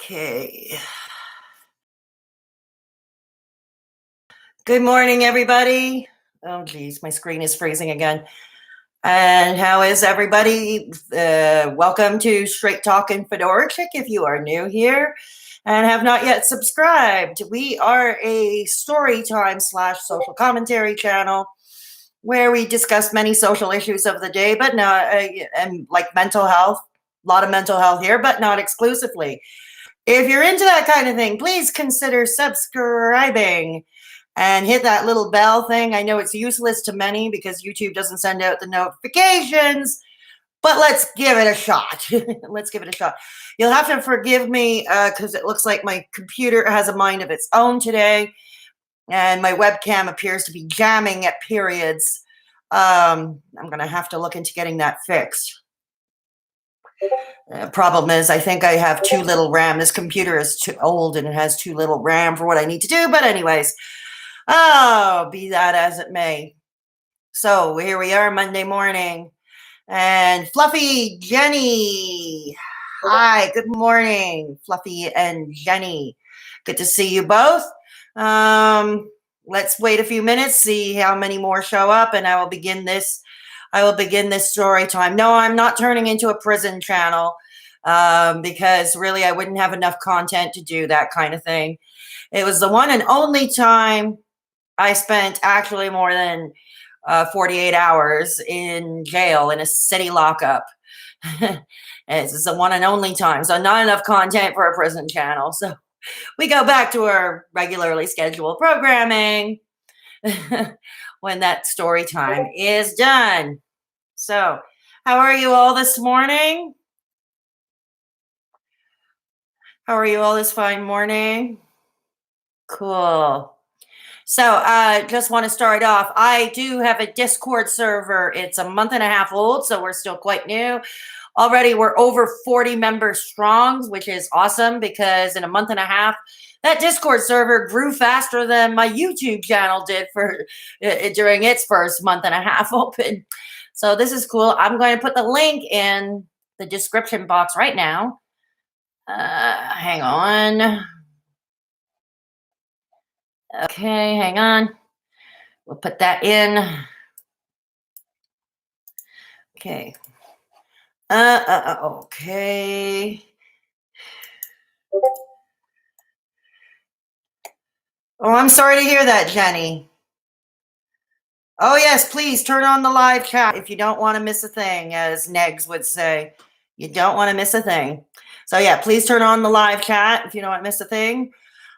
Okay. Good morning, everybody. Oh, geez, my screen is freezing again. And how is everybody? Welcome to Straight Talkin' Fedora Chic if you are new here and have not yet subscribed. We are a Storytime / social commentary channel where we discuss many social issues of the day, but not, and like mental health, a lot of mental health here, but not exclusively. If you're into that kind of thing, please consider subscribing and hit that little bell thing. I know it's useless to many because YouTube doesn't send out the notifications, but let's give it a shot. Let's give it a shot. You'll have to forgive me because it looks like my computer has a mind of its own today, and my webcam appears to be jamming at periods. I'm going to have to look into getting that fixed. Problem is, I think I have too little RAM. This computer is too old and it has too little RAM for what I need to do. But anyways, be that as it may. So here we are Monday morning. And Fluffy Jenny. Hi, good morning, Fluffy and Jenny. Good to see you both. Let's wait a few minutes, see how many more show up, and I will begin this story time. No, I'm not turning into a prison channel because really I wouldn't have enough content to do that kind of thing. It was the one and only time I spent actually more than 48 hours in jail in a city lockup. This is the one and only time. So not enough content for a prison channel. So we go back to our regularly scheduled programming when that story time is done. So how are you all this morning? How are you all this fine morning? Cool. So just want to start off. I do have a Discord server. It's a month and a half old, so we're still quite new. Already we're over 40 members strong, which is awesome because in a month and a half, that Discord server grew faster than my YouTube channel did for during its first month and a half open. So this is cool. I'm going to put the link in the description box right now. Hang on. Okay, hang on. We'll put that in. Okay. Okay. Oh, I'm sorry to hear that, Jenny. Oh, yes, please turn on the live chat if you don't want to miss a thing, as Negs would say. You don't want to miss a thing. So, yeah, please turn on the live chat if you don't want to miss a thing.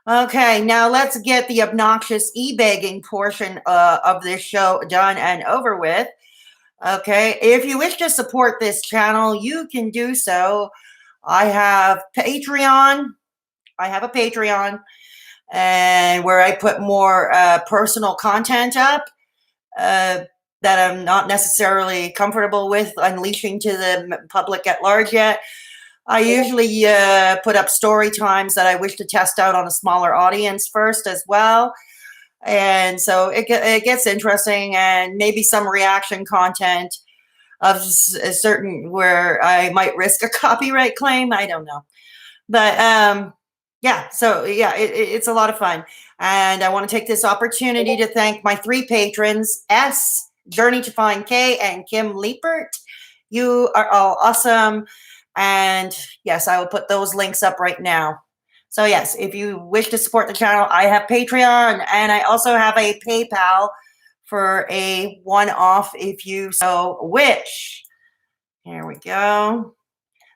Okay, now let's get the obnoxious e-begging portion of this show done and over with. Okay, if you wish to support this channel, you can do so. I have Patreon. I have a Patreon, and where I put more personal content up that I'm not necessarily comfortable with unleashing to the public at large yet. I usually put up story times that I wish to test out on a smaller audience first as well. And so it gets interesting, and maybe some reaction content of a certain where I might risk a copyright claim. I don't know. But yeah, so yeah, it's a lot of fun. And I want to take this opportunity to thank my 3 patrons, S, Journey to Find K, and Kim Liepert. You are all awesome. And yes, I will put those links up right now. So yes, if you wish to support the channel, I have Patreon, and I also have a PayPal for a one-off if you so wish. Here we go.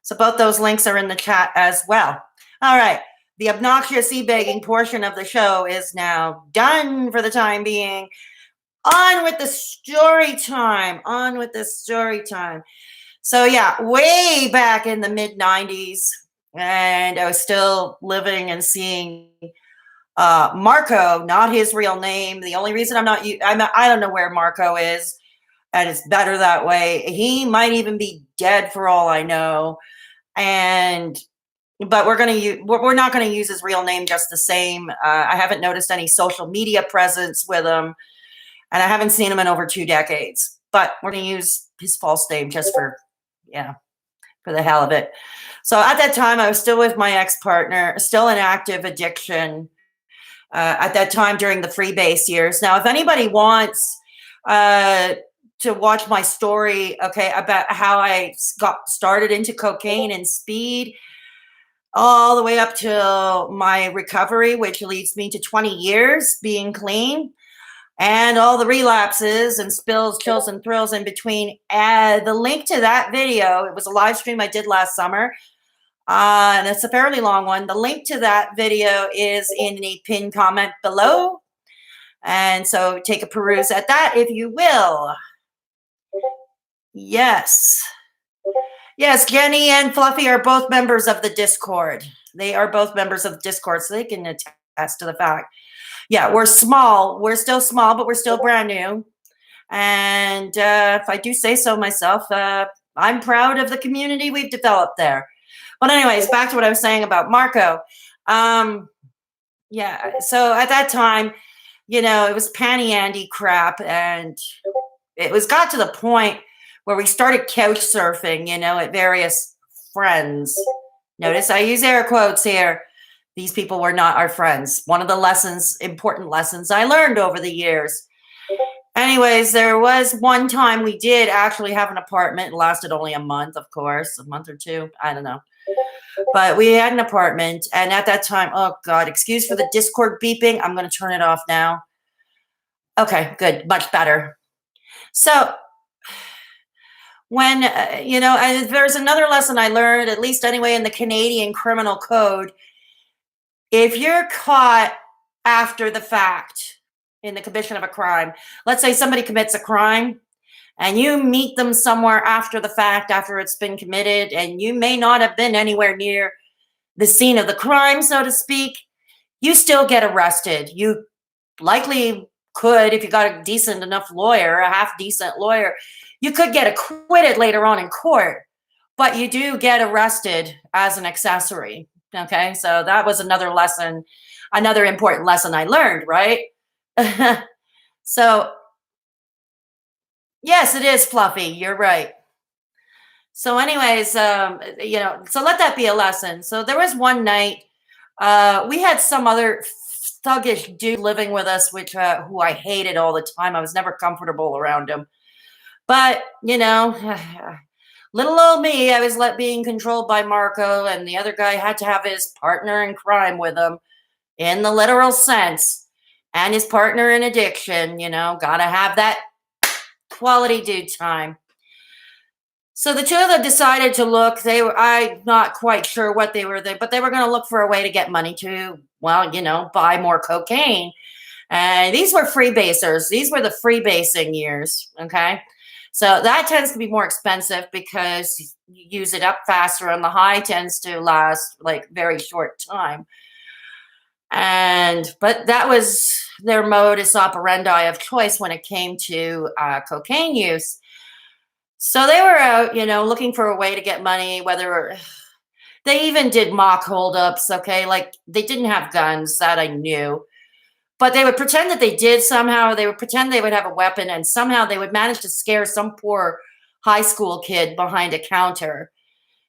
So both those links are in the chat as well. All right. The obnoxious e-begging portion of the show is now done for the time being. On with the story time. On with the story time. So yeah, way back in the mid-90s, and I was still living and seeing Marco, not his real name. The only reason I don't know where Marco is, and it's better that way. He might even be dead for all I know. But we're not going to use his real name just the same. I haven't noticed any social media presence with him, and I haven't seen him in over 2 decades. But we're going to use his false name just for, yeah, for the hell of it. So at that time, I was still with my ex-partner, still in active addiction. At that time during the freebase years. Now, if anybody wants uh, to watch my story, okay, about how I got started into cocaine and speed, all the way up to my recovery, which leads me to 20 years being clean, and all the relapses and spills, chills, and thrills in between. The link to that video, it was a live stream I did last summer. And it's a fairly long one. The link to that video is in the pinned comment below. And so take a peruse at that if you will. Yes. Yes, Jenny and Fluffy are both members of the Discord. They are both members of the Discord, so they can attest to the fact. Yeah, we're small. We're still small, but we're still brand new. And if I do say so myself, I'm proud of the community we've developed there. But anyways, back to what I was saying about Marco. Yeah, so at that time, it was Panny Andy crap, and it was got to the point where we started couch surfing, at various friends. Notice I use air quotes here. These people were not our friends. One of the important lessons I learned over the years. Anyways, there was one time we did actually have an apartment. It lasted only a month, of course, a month or two. I don't know. But we had an apartment. And at that time, oh God, excuse for the Discord beeping. I'm going to turn it off now. Okay, good. Much better. So when, and there's another lesson I learned, at least anyway, in the Canadian Criminal Code. If you're caught after the fact in the commission of a crime, let's say somebody commits a crime and you meet them somewhere after the fact, after it's been committed, and you may not have been anywhere near the scene of the crime, so to speak, you still get arrested. You likely could, if you got a decent enough lawyer, a half decent lawyer, you could get acquitted later on in court, but you do get arrested as an accessory. Okay, so that was another lesson, another important lesson I learned, right? So, yes, it is Fluffy. You're right. So, anyways, so let that be a lesson. So there was one night, we had some other thuggish dude living with us, which who I hated all the time. I was never comfortable around him. But little old me, I was being controlled by Marco, and the other guy had to have his partner in crime with him, in the literal sense, and his partner in addiction. Gotta have that quality dude time. So the two of them decided to look. I'm not quite sure what they were there, but they were going to look for a way to get money to, buy more cocaine. And these were freebasers. These were the freebasing years. Okay. So that tends to be more expensive because you use it up faster, and the high tends to last like very short time. But that was their modus operandi of choice when it came to cocaine use. So they were out, looking for a way to get money, whether they even did mock holdups, okay? Like they didn't have guns, that I knew. But they would pretend that they did somehow. They would pretend they would have a weapon, and somehow they would manage to scare some poor high school kid behind a counter.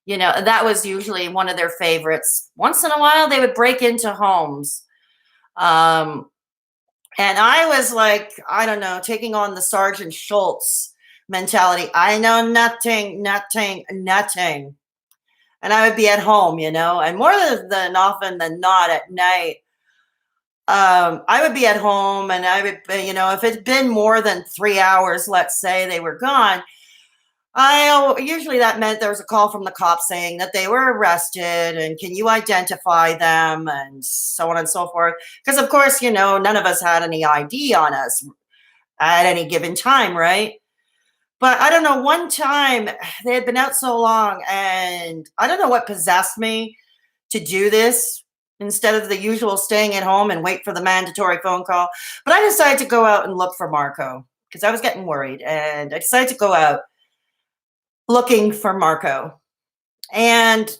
That was usually one of their favorites. Once in a while, they would break into homes. And I was like, I don't know, taking on the Sergeant Schultz mentality. I know nothing. And I would be at home, and more than often than not at night, I would be at home, and I would, if it'd been more than 3 hours, let's say they were gone, usually that meant there was a call from the cops saying that they were arrested, and can you identify them, and so on and so forth. Because of course, none of us had any ID on us at any given time, right? But I don't know, one time they had been out so long, and I don't know what possessed me to do this instead of the usual staying at home and wait for the mandatory phone call. But I decided to go out and look for Marco because I was getting worried, and I decided to go out looking for Marco. And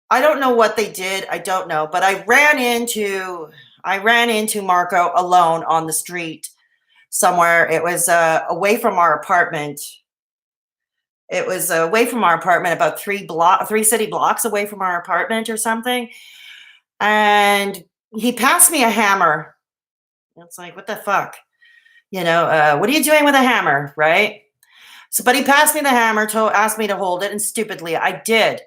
I don't know what they did. I don't know, but I ran into Marco alone on the street somewhere. It was away from our apartment. It was away from our apartment, about 3 city blocks away from our apartment or something. And he passed me a hammer. It's like, what the fuck? What are you doing with a hammer, right? So, but he passed me the hammer, asked me to hold it, and stupidly I did.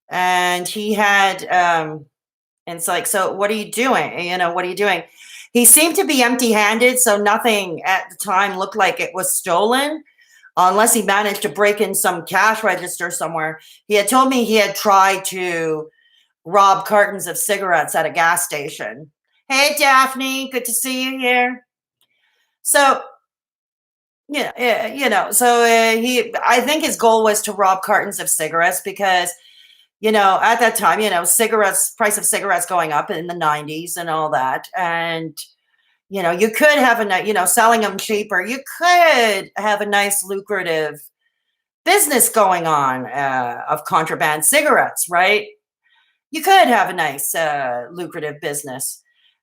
And he had, and it's like, so what are you doing? What are you doing? He seemed to be empty handed, so nothing at the time looked like it was stolen, unless he managed to break in some cash register somewhere. He had told me he had tried to rob cartons of cigarettes at a gas station. Hey, Daphne, good to see you here. So, I think his goal was to rob cartons of cigarettes because, at that time, price of cigarettes going up in the 90s and all that. And, you could have selling them cheaper, you could have a nice lucrative business going on of contraband cigarettes, right? You could have a nice lucrative business.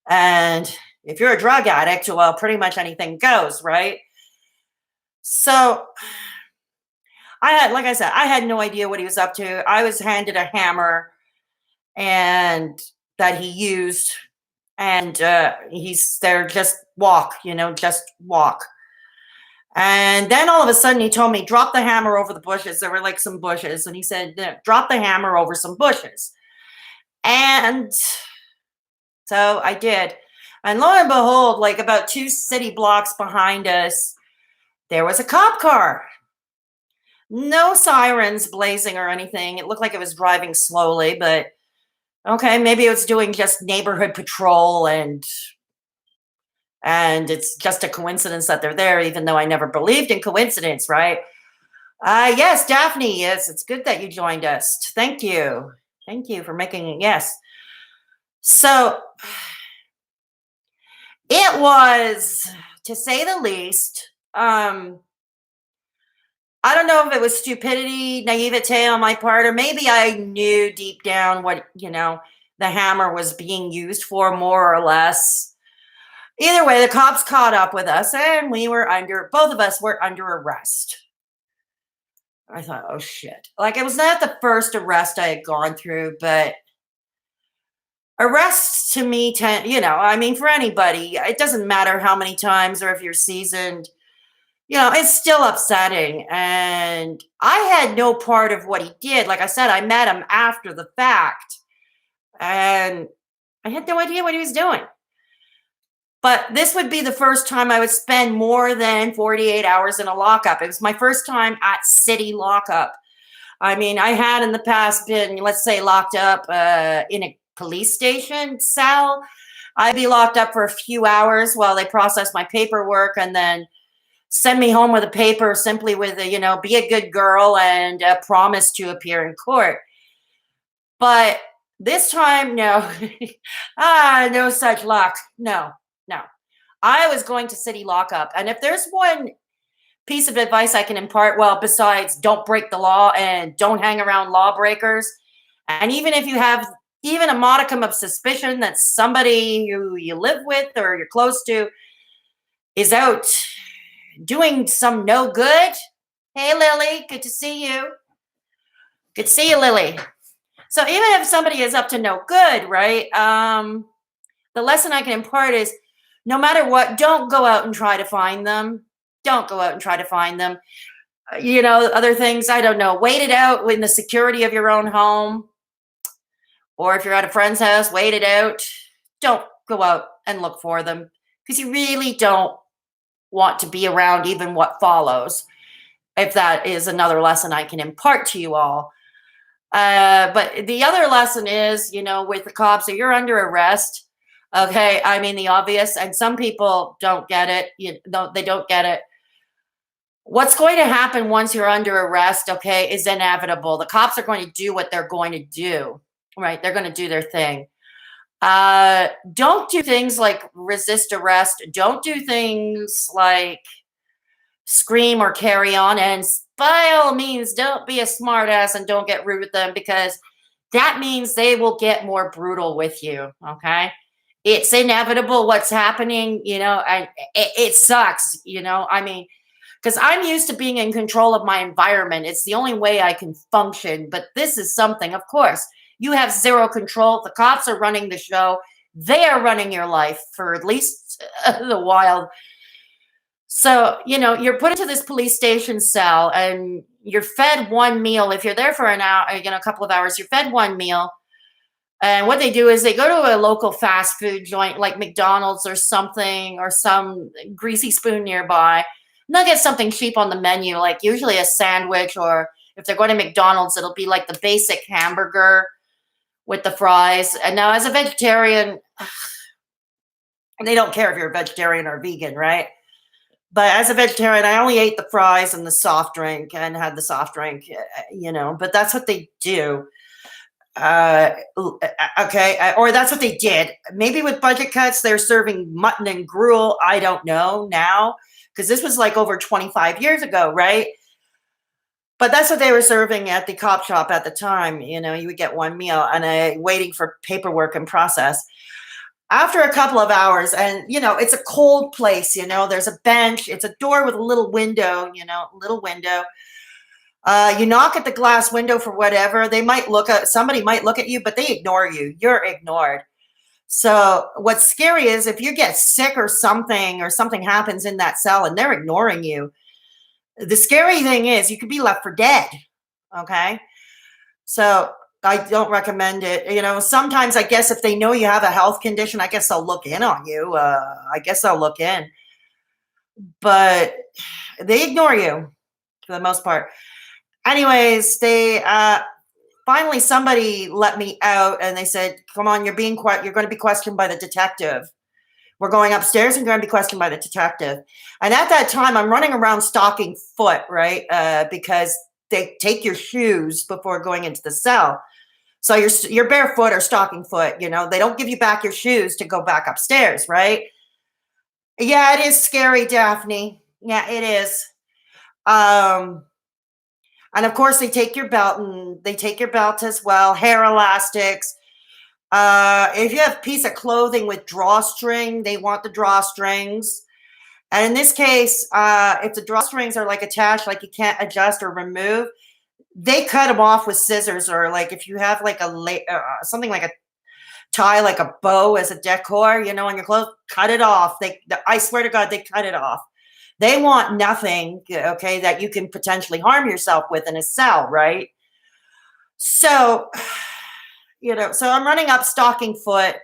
And if you're a drug addict, well, pretty much anything goes, right? So like I said, I had no idea what he was up to. I was handed a hammer and that he used, and he's there, just walk, just walk. And then all of a sudden he told me, drop the hammer over the bushes. There were like some bushes. And he said, drop the hammer over some bushes. And so I did. And lo and behold, like about 2 city blocks behind us, there was a cop car. No sirens blazing or anything. It looked like it was driving slowly, but okay, maybe it was doing just neighborhood patrol, and it's just a coincidence that they're there, even though I never believed in coincidence, right? Yes, Daphne, yes, it's good that you joined us. Thank you. Thank you for making it. Yes. So it was, to say the least, I don't know if it was stupidity, naivete on my part, or maybe I knew deep down what, the hammer was being used for, more or less. Either way, the cops caught up with us and both of us were under arrest. I thought, oh shit. Like, it was not the first arrest I had gone through, but arrests to me, for anybody, it doesn't matter how many times or if you're seasoned, it's still upsetting. And I had no part of what he did. Like I said, I met him after the fact, and I had no idea what he was doing. But this would be the first time I would spend more than 48 hours in a lockup. It was my first time at city lockup. I mean, I had in the past been, let's say, locked up in a police station cell. I'd be locked up for a few hours while they process my paperwork and then send me home with a paper simply with be a good girl and promise to appear in court. But this time, no. No such luck. No. I was going to city lockup. And if there's one piece of advice I can impart, well, besides don't break the law and don't hang around lawbreakers, and even if you have even a modicum of suspicion that somebody who you live with or you're close to is out doing some no good. Hey, Lily, good to see you. Good to see you, Lily. So even if somebody is up to no good, right? The lesson I can impart is, no matter what, don't go out and try to find them. Don't go out and try to find them. Other things, I don't know. Wait it out in the security of your own home. Or if you're at a friend's house, wait it out. Don't go out and look for them, because you really don't want to be around even what follows, if that is another lesson I can impart to you all. But the other lesson is, with the cops, if you're under arrest, okay, I mean the obvious, and some people don't get it. They don't get it. What's going to happen once you're under arrest, okay, is inevitable. The cops are going to do what they're going to do, right? They're going to do their thing. Don't do things like resist arrest. Don't do things like scream or carry on. And by all means, don't be a smartass and don't get rude with them, because that means they will get more brutal with you, okay? It's inevitable what's happening, and it sucks, I mean, because I'm used to being in control of my environment. It's the only way I can function. But this is something, of course, you have zero control. The cops are running the show. They are running your life for at least the while. So, you're put into this police station cell and you're fed one meal. If you're there for an hour, a couple of hours, you're fed one meal. And what they do is they go to a local fast food joint like McDonald's or something, or some greasy spoon nearby. And they'll get something cheap on the menu, like usually a sandwich, or if they're going to McDonald's, it'll be like the basic hamburger with the fries. And now, as a vegetarian, and they don't care if you're a vegetarian or vegan, right? But as a vegetarian, I only ate the fries and the soft drink and had the soft drink, but that's what they do. Okay, or that's what they did. Maybe with budget cuts, they're serving mutton and gruel. I don't know now, because this was like over 25 years ago, right? But that's what they were serving at the cop shop at the time. You would get one meal and waiting for paperwork and process. After a couple of hours, and it's a cold place, there's a bench, it's a door with a little window, little window. You knock at the glass window for whatever. Somebody might look at you, but they ignore you. You're ignored. So what's scary is if you get sick or something happens in that cell and they're ignoring you. The scary thing is you could be left for dead. Okay. So I don't recommend it. Sometimes I guess if they know you have a health condition, I guess they'll look in on you. I guess they'll look in, but they ignore you for the most part. Anyways, they finally somebody let me out, and they said, "Come on, you're going to be questioned by the detective. We're going upstairs, and you're going to be questioned by the detective." And at that time, I'm running around stocking foot, right? Because they take your shoes before going into the cell, so you're barefoot or stocking foot. They don't give you back your shoes to go back upstairs, right? Yeah, it is scary, Daphne. Yeah, it is. And of course, they take your belt, and they take your belt as well, hair elastics. If you have a piece of clothing with drawstring, they want the drawstrings. And in this case, if the drawstrings are like attached, like you can't adjust or remove, they cut them off with scissors. Or like if you have like something like a tie, like a bow as a decor, on your clothes, cut it off. I swear to God, they cut it off. They want nothing, okay, that you can potentially harm yourself with in a cell, right? So, so I'm running up stocking foot,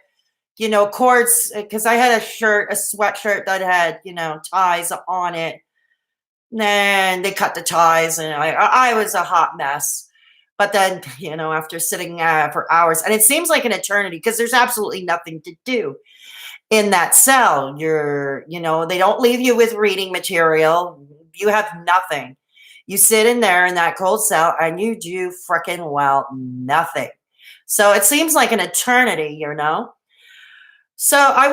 cords, because I had a sweatshirt that had, ties on it. And they cut the ties, and I was a hot mess. But then, after sitting for hours, and it seems like an eternity because there's absolutely nothing to do in that cell. They don't leave you with reading material. You have nothing. You sit in there in that cold cell and you do freaking nothing. So it seems like an eternity. So I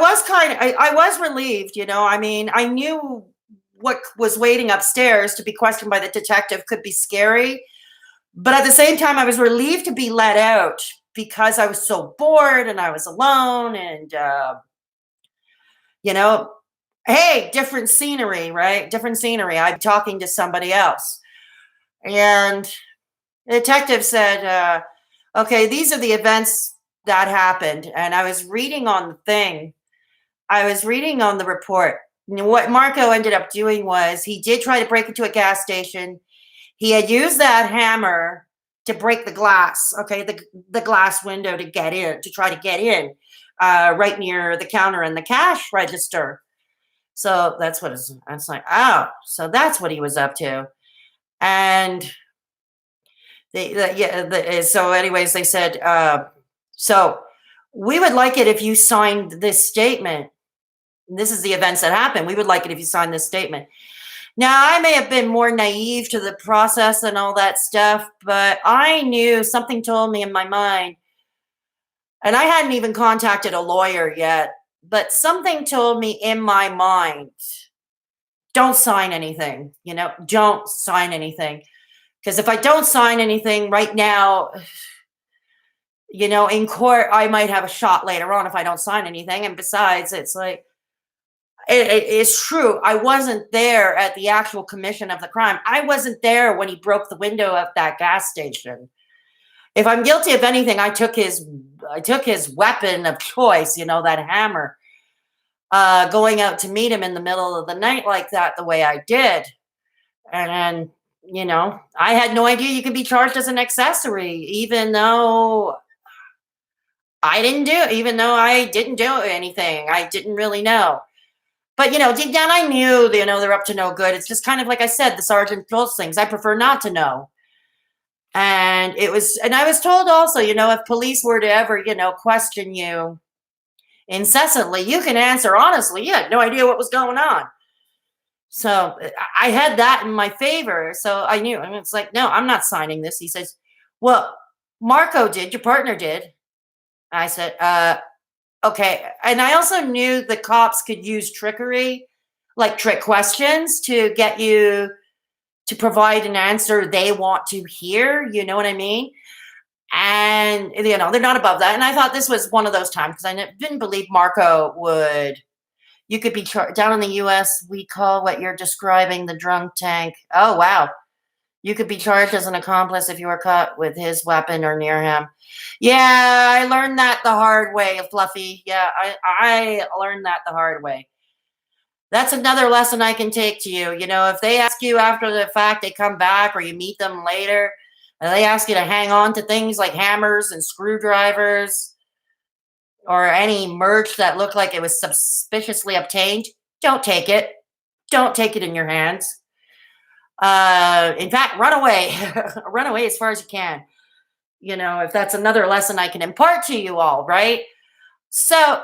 was relieved. I knew what was waiting upstairs to be questioned by the detective could be scary, but at the same time I was relieved to be let out because I was so bored and I was alone, and hey, different scenery, right? Different scenery. I'm talking to somebody else. And the detective said, okay, these are the events that happened. And I was reading on the thing. I was reading on the report. What Marco ended up doing was he did try to break into a gas station. He had used that hammer to break the glass, okay, the glass window to try to get in. Right near the counter and the cash register. So that's what it's like, oh, so that's what he was up to. And so anyways, they said, so we would like it if you signed this statement. This is the events that happened. We would like it if you signed this statement. Now, I may have been more naive to the process and all that stuff, but I knew something told me in my mind. And I hadn't even contacted a lawyer yet, but something told me in my mind, don't sign anything, don't sign anything. Because if I don't sign anything right now, in court, I might have a shot later on if I don't sign anything. And besides, it's like, It's true. I wasn't there at the actual commission of the crime. I wasn't there when he broke the window of that gas station. If I'm guilty of anything, I took his weapon of choice, that hammer, going out to meet him in the middle of the night like that, the way I did. And I had no idea you could be charged as an accessory, even though I didn't do anything. I didn't really know. But deep down I knew, they're up to no good. It's just kind of like I said, the Sergeant Schultz things. I prefer not to know. And I was told also, if police were to ever, question you incessantly, you can answer honestly. You had no idea what was going on. So I had that in my favor. So I knew, and it's like, no, I'm not signing this. He says, well, Marco did, your partner did. I said, okay. And I also knew the cops could use trickery, like trick questions to get you to provide an answer they want to hear. You know what I mean? And, they're not above that. And I thought this was one of those times because didn't believe Marco would. You could be down in the US, we call what you're describing the drunk tank. Oh, wow. You could be charged as an accomplice if you were caught with his weapon or near him. Yeah, I learned that the hard way, Fluffy. Yeah, I learned that the hard way. That's another lesson I can take to you. If they ask you after the fact, they come back or you meet them later, and they ask you to hang on to things like hammers and screwdrivers or any merch that looked like it was suspiciously obtained, don't take it. Don't take it in your hands. In fact, run away. Run away as far as you can. If that's another lesson I can impart to you all, right? So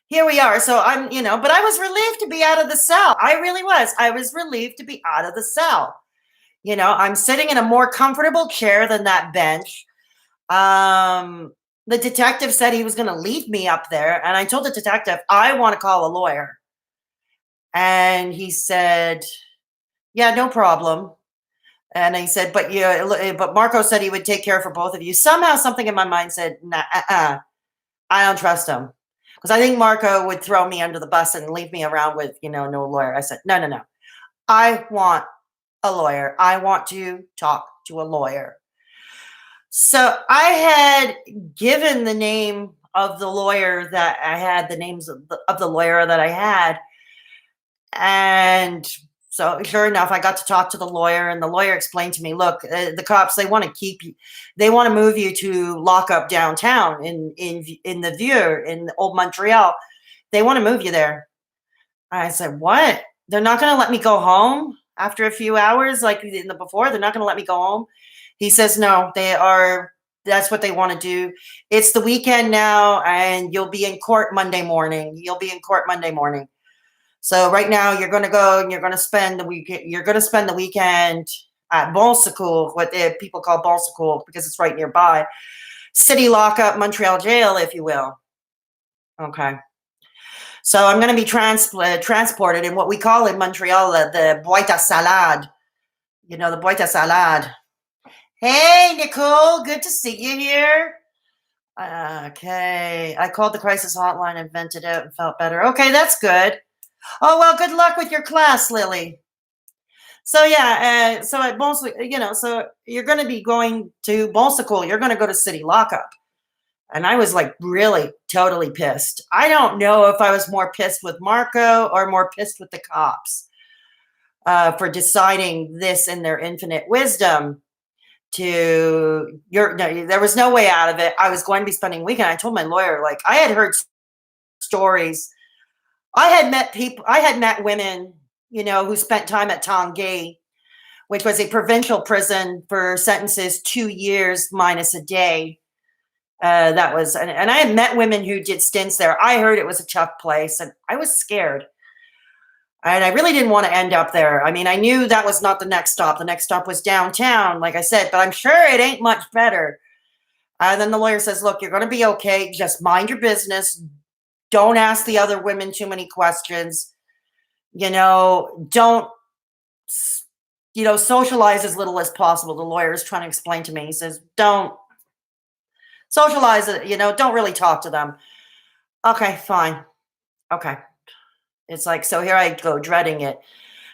here we are. So but I was relieved to be out of the cell. I really was. I was relieved to be out of the cell. I'm sitting in a more comfortable chair than that bench. The detective said he was going to leave me up there. And I told the detective, I want to call a lawyer. And he said, yeah, no problem. And he said, but Marco said he would take care for both of you. Somehow something in my mind said, nah, I don't trust him. Because I think Marco would throw me under the bus and leave me around with, no lawyer. I said, no. I want a lawyer. I want to talk to a lawyer. So I had given the name of the lawyer that I had, the names of the lawyer that I had. And so sure enough, I got to talk to the lawyer, and the lawyer explained to me, look, the cops, they want to keep you, they want to move you to lockup downtown in the Vieux, in old Montreal. They want to move you there. I said, what? They're not going to let me go home after a few hours like before? They're not going to let me go home? He says, no, that's what they want to do. It's the weekend now, and you'll be in court Monday morning. So right now you're going to go and you're going to spend the weekend at Bonsecours, what people call Bonsecours because it's right nearby. City lockup, Montreal jail, if you will. Okay. So I'm going to be transported in what we call in Montreal the boîte à salade. The boîte à salade. Hey, Nicole, good to see you here. Okay. I called the crisis hotline and vented out and felt better. Okay, that's good. Oh, well, good luck with your class, Lily. So, yeah, so at so you're going to be going to Bonsecours. You're going to go to city lockup. And I was like really totally pissed. I don't know if I was more pissed with Marco or more pissed with the cops for deciding this in their infinite wisdom. There was no way out of it. I was going to be spending a weekend. I told my lawyer, like, I had heard stories. I had met women, who spent time at Talkin, which was a provincial prison for sentences 2 years minus a day. And I had met women who did stints there. I heard it was a tough place, and I was scared. And I really didn't want to end up there. I mean, I knew that was not the next stop. The next stop was downtown, like I said, but I'm sure it ain't much better. And then the lawyer says, look, you're going to be okay. Just mind your business. Don't ask the other women too many questions. Don't, socialize as little as possible. The lawyer is trying to explain to me. He says, don't socialize it. Don't really talk to them. Okay, fine. Okay. It's like, so here I go dreading it.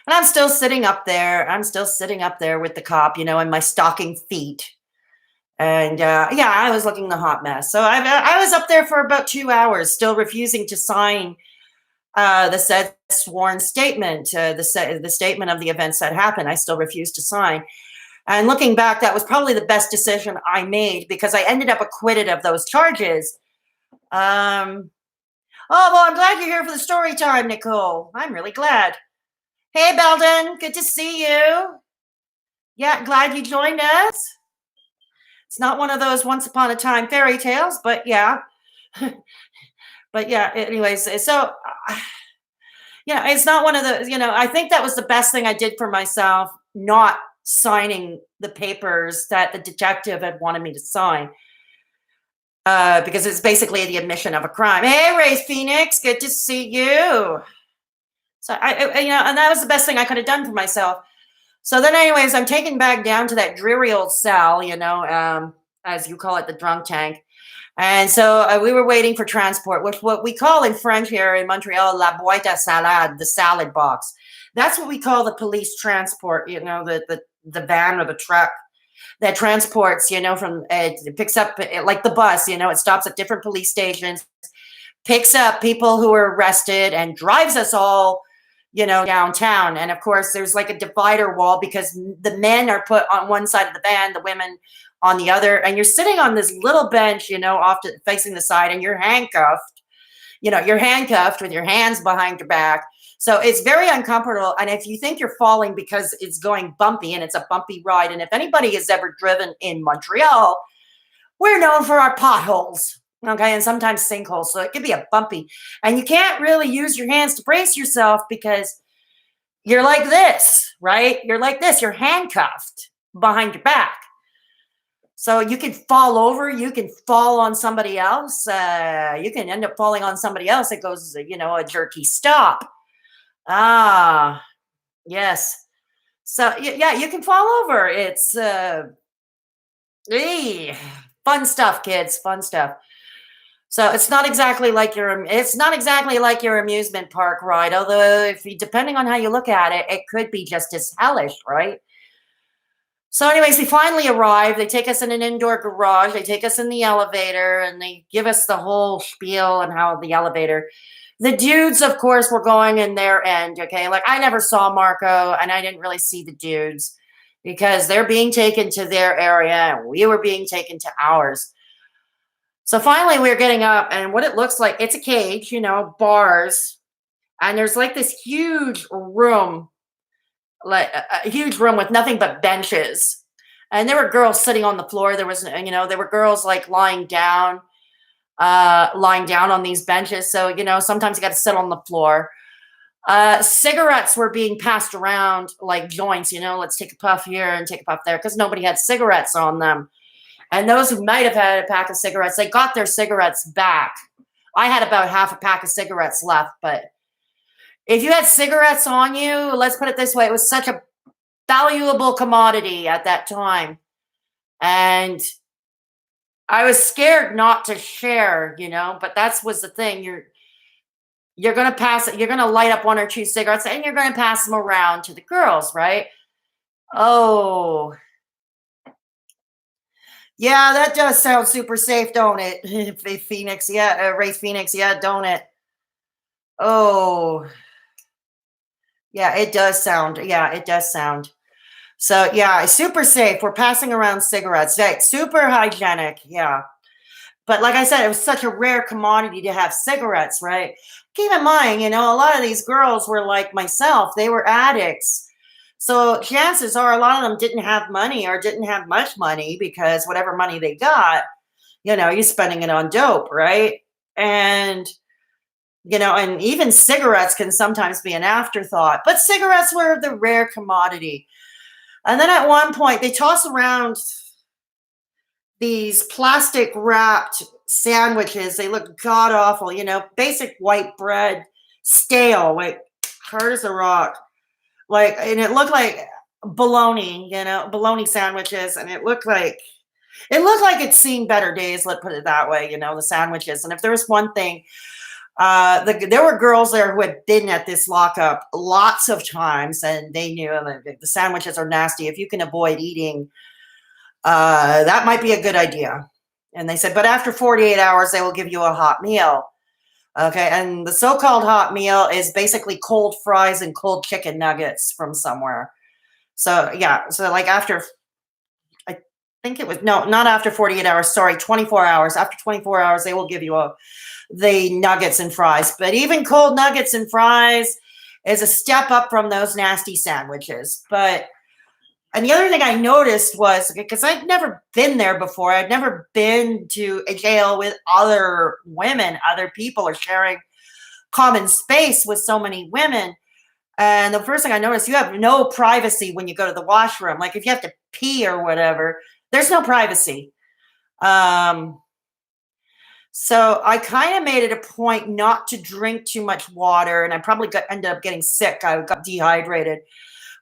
And I'm still sitting up there. I'm still sitting up there with the cop, in my stocking feet. And yeah, I was looking the hot mess. So I was up there for about 2 hours, still refusing to sign the said sworn statement, the statement of the events that happened. I still refused to sign. And looking back, that was probably the best decision I made because I ended up acquitted of those charges. Um, oh, well, I'm glad you're here for the story time, Nicole. I'm really glad. Hey, Belden, good to see you. Yeah, glad you joined us. It's not one of those once upon a time fairy tales, but yeah. But yeah, anyways, so yeah, it's not one of the, I think that was the best thing I did for myself, not signing the papers that the detective had wanted me to sign. Because it's basically the admission of a crime. Hey, Ray Phoenix, good to see you. So and that was the best thing I could have done for myself. So then, anyways, I'm taken back down to that dreary old cell, as you call it, the drunk tank. And so we were waiting for transport, which what we call in French here in Montreal, la boîte à salade, the salad box. That's what we call the police transport, the van or the truck that transports, from it picks up like the bus, it stops at different police stations, picks up people who are arrested and drives us all, downtown. And of course, there's like a divider wall because the men are put on one side of the van, the women on the other, and you're sitting on this little bench, off to facing the side, and you're handcuffed. You're handcuffed with your hands behind your back. So it's very uncomfortable. And if you think you're falling because it's going bumpy and it's a bumpy ride, and if anybody has ever driven in Montreal, we're known for our potholes. Okay. And sometimes sinkholes. So it could be a bumpy. And you can't really use your hands to brace yourself because you're like this, right? You're like this. You're handcuffed behind your back. So you can fall over, you can fall on somebody else. You can end up falling on somebody else. It goes, a jerky stop. Ah, yes. So yeah, you can fall over. It's fun stuff, kids. Fun stuff. So it's not exactly like your amusement park ride. Although, depending on how you look at it, it could be just as hellish, right? So, anyways, we finally arrive. They take us in an indoor garage. They take us in the elevator, and they give us the whole spiel on how the elevator. The dudes, of course, were going in their end. Okay, like I never saw Marco, and I didn't really see the dudes because they're being taken to their area, and we were being taken to ours. So finally, we're getting up, and what it looks like, it's a cage, bars, and there's like this huge room, like a huge room with nothing but benches. And there were girls sitting on the floor. There were girls like lying down on these benches. So, sometimes you got to sit on the floor. Cigarettes were being passed around like joints, let's take a puff here and take a puff there because nobody had cigarettes on them. And those who might have had a pack of cigarettes, they got their cigarettes back. I had about half a pack of cigarettes left, but if you had cigarettes on you, let's put it this way, it was such a valuable commodity at that time. And I was scared not to share, but that was the thing. You're going to pass it. You're going to light up one or two cigarettes and you're going to pass them around to the girls, right? Oh, yeah, that does sound super safe, don't it? Phoenix, yeah, Ray Phoenix, yeah, don't it? Oh, yeah, it does sound. Yeah, it does sound. So yeah, super safe. We're passing around cigarettes. Right, super hygienic. Yeah. But like I said, it was such a rare commodity to have cigarettes, right? Keep in mind, a lot of these girls were like myself, they were addicts. So chances are a lot of them didn't have money or didn't have much money because whatever money they got, you're spending it on dope, right? And, and even cigarettes can sometimes be an afterthought, but cigarettes were the rare commodity. And then at one point, they toss around these plastic wrapped sandwiches. They look god awful, basic white bread, stale, like hard as a rock. And it looked like bologna sandwiches. And it looked like it's seen better days, let's put it that way, the sandwiches. And if there was one thing There were girls there who had been at this lockup lots of times, and they knew the sandwiches are nasty. If you can avoid eating, that might be a good idea. And they said, but after 48 hours, they will give you a hot meal. Okay, and the so-called hot meal is basically cold fries and cold chicken nuggets from somewhere. So yeah, so like after, I think it was, no, not after 48 hours, sorry, 24 hours. After 24 hours, they will give you the nuggets and fries. But even cold nuggets and fries is a step up from those nasty sandwiches. And the other thing I noticed was, because I'd never been there before, I'd never been to a jail with other women, other people, or sharing common space with so many women. And the first thing I noticed, you have no privacy when you go to the washroom. Like if you have to pee or whatever, there's no privacy. So I kind of made it a point not to drink too much water, and I probably ended up getting sick. I got dehydrated.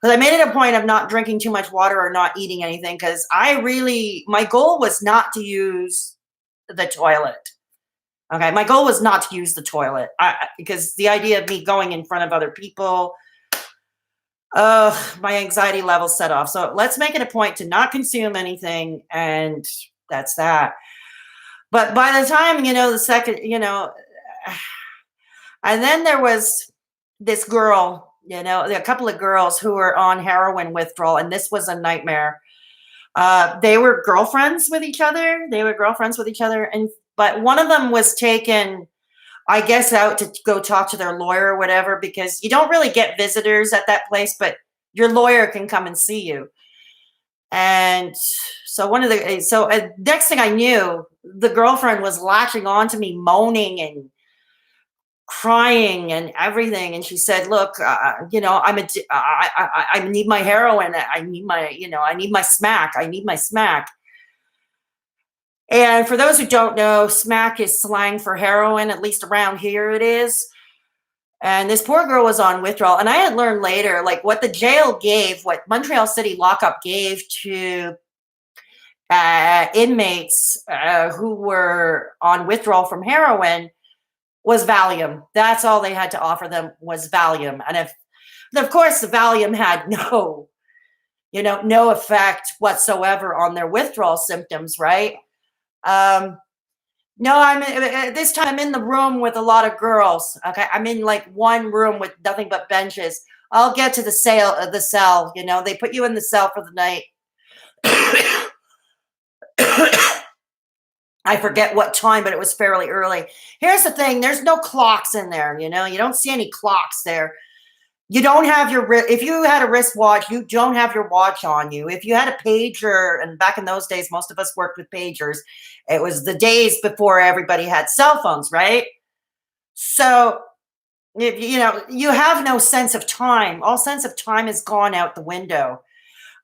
But I made it a point of not drinking too much water or not eating anything, because my goal was not to use the toilet. Okay, my goal was not to use the toilet, because the idea of me going in front of other people, my anxiety levels set off. So let's make it a point to not consume anything, and that's that. But by the time, the second, and then there was this girl, a couple of girls who were on heroin withdrawal, and this was a nightmare. They were girlfriends with each other. But one of them was taken, I guess, out to go talk to their lawyer or whatever, because you don't really get visitors at that place, but your lawyer can come and see you. And so next thing I knew, the girlfriend was latching on to me, moaning and crying and everything. And she said, look, I need my heroin. I need my smack. And for those who don't know, smack is slang for heroin, at least around here it is. And this poor girl was on withdrawal. And I had learned later, like what the jail gave, what Montreal City lockup gave to inmates who were on withdrawal from heroin was Valium. That's all they had to offer them was Valium. And of course, the Valium had no effect whatsoever on their withdrawal symptoms, right? No, this time I'm in the room with a lot of girls. Okay, I'm in like one room with nothing but benches. I'll get to the cell. They put you in the cell for the night. I forget what time, but it was fairly early. Here's the thing. There's no clocks in there. You don't see any clocks there. You don't have if you had a wristwatch, you don't have your watch on you. If you had a pager, and back in those days, most of us worked with pagers. It was the days before everybody had cell phones, right? So, if you have no sense of time. All sense of time has gone out the window.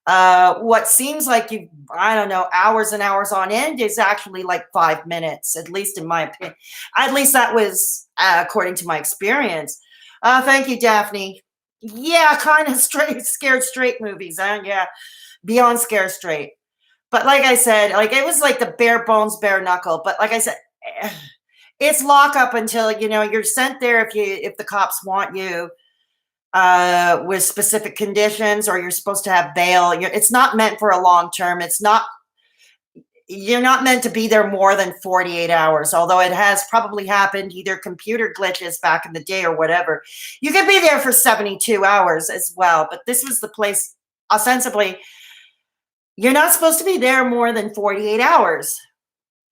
What seems like hours and hours on end is actually like 5 minutes, at least in my opinion. At least that was according to my experience. Thank you, Daphne. Yeah, kind of scared straight movies, huh? Yeah, beyond scare straight. But like I said, like it was like the bare bones, bare knuckle. But like I said, it's lockup until you're sent there if the cops want you with specific conditions, or you're supposed to have bail. It's not meant for a long term. You're not meant to be there more than 48 hours, although it has probably happened, either computer glitches back in the day or whatever. You could be there for 72 hours as well, but this was the place, ostensibly, you're not supposed to be there more than 48 hours.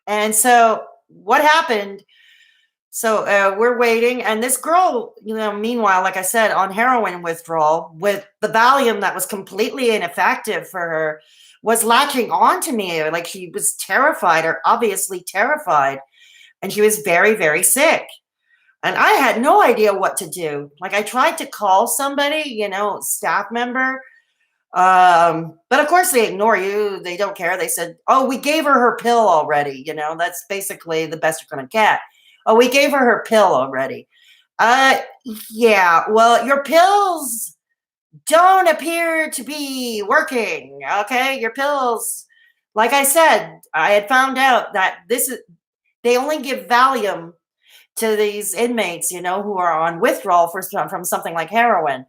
And so what happened? So we're waiting, and this girl, meanwhile, like I said, on heroin withdrawal with the Valium that was completely ineffective for her, was latching on to me like she was terrified, or obviously terrified, and she was very, very sick. And I had no idea what to do. Like I tried to call somebody, staff member, but of course they ignore you. They don't care. They said, oh, we gave her pill already. That's basically the best you're going to get. Oh, we gave her pill already. Yeah, well, your pills don't appear to be working. Okay, your pills, like I said, I had found out that they only give Valium to these inmates, who are on withdrawal from something like heroin.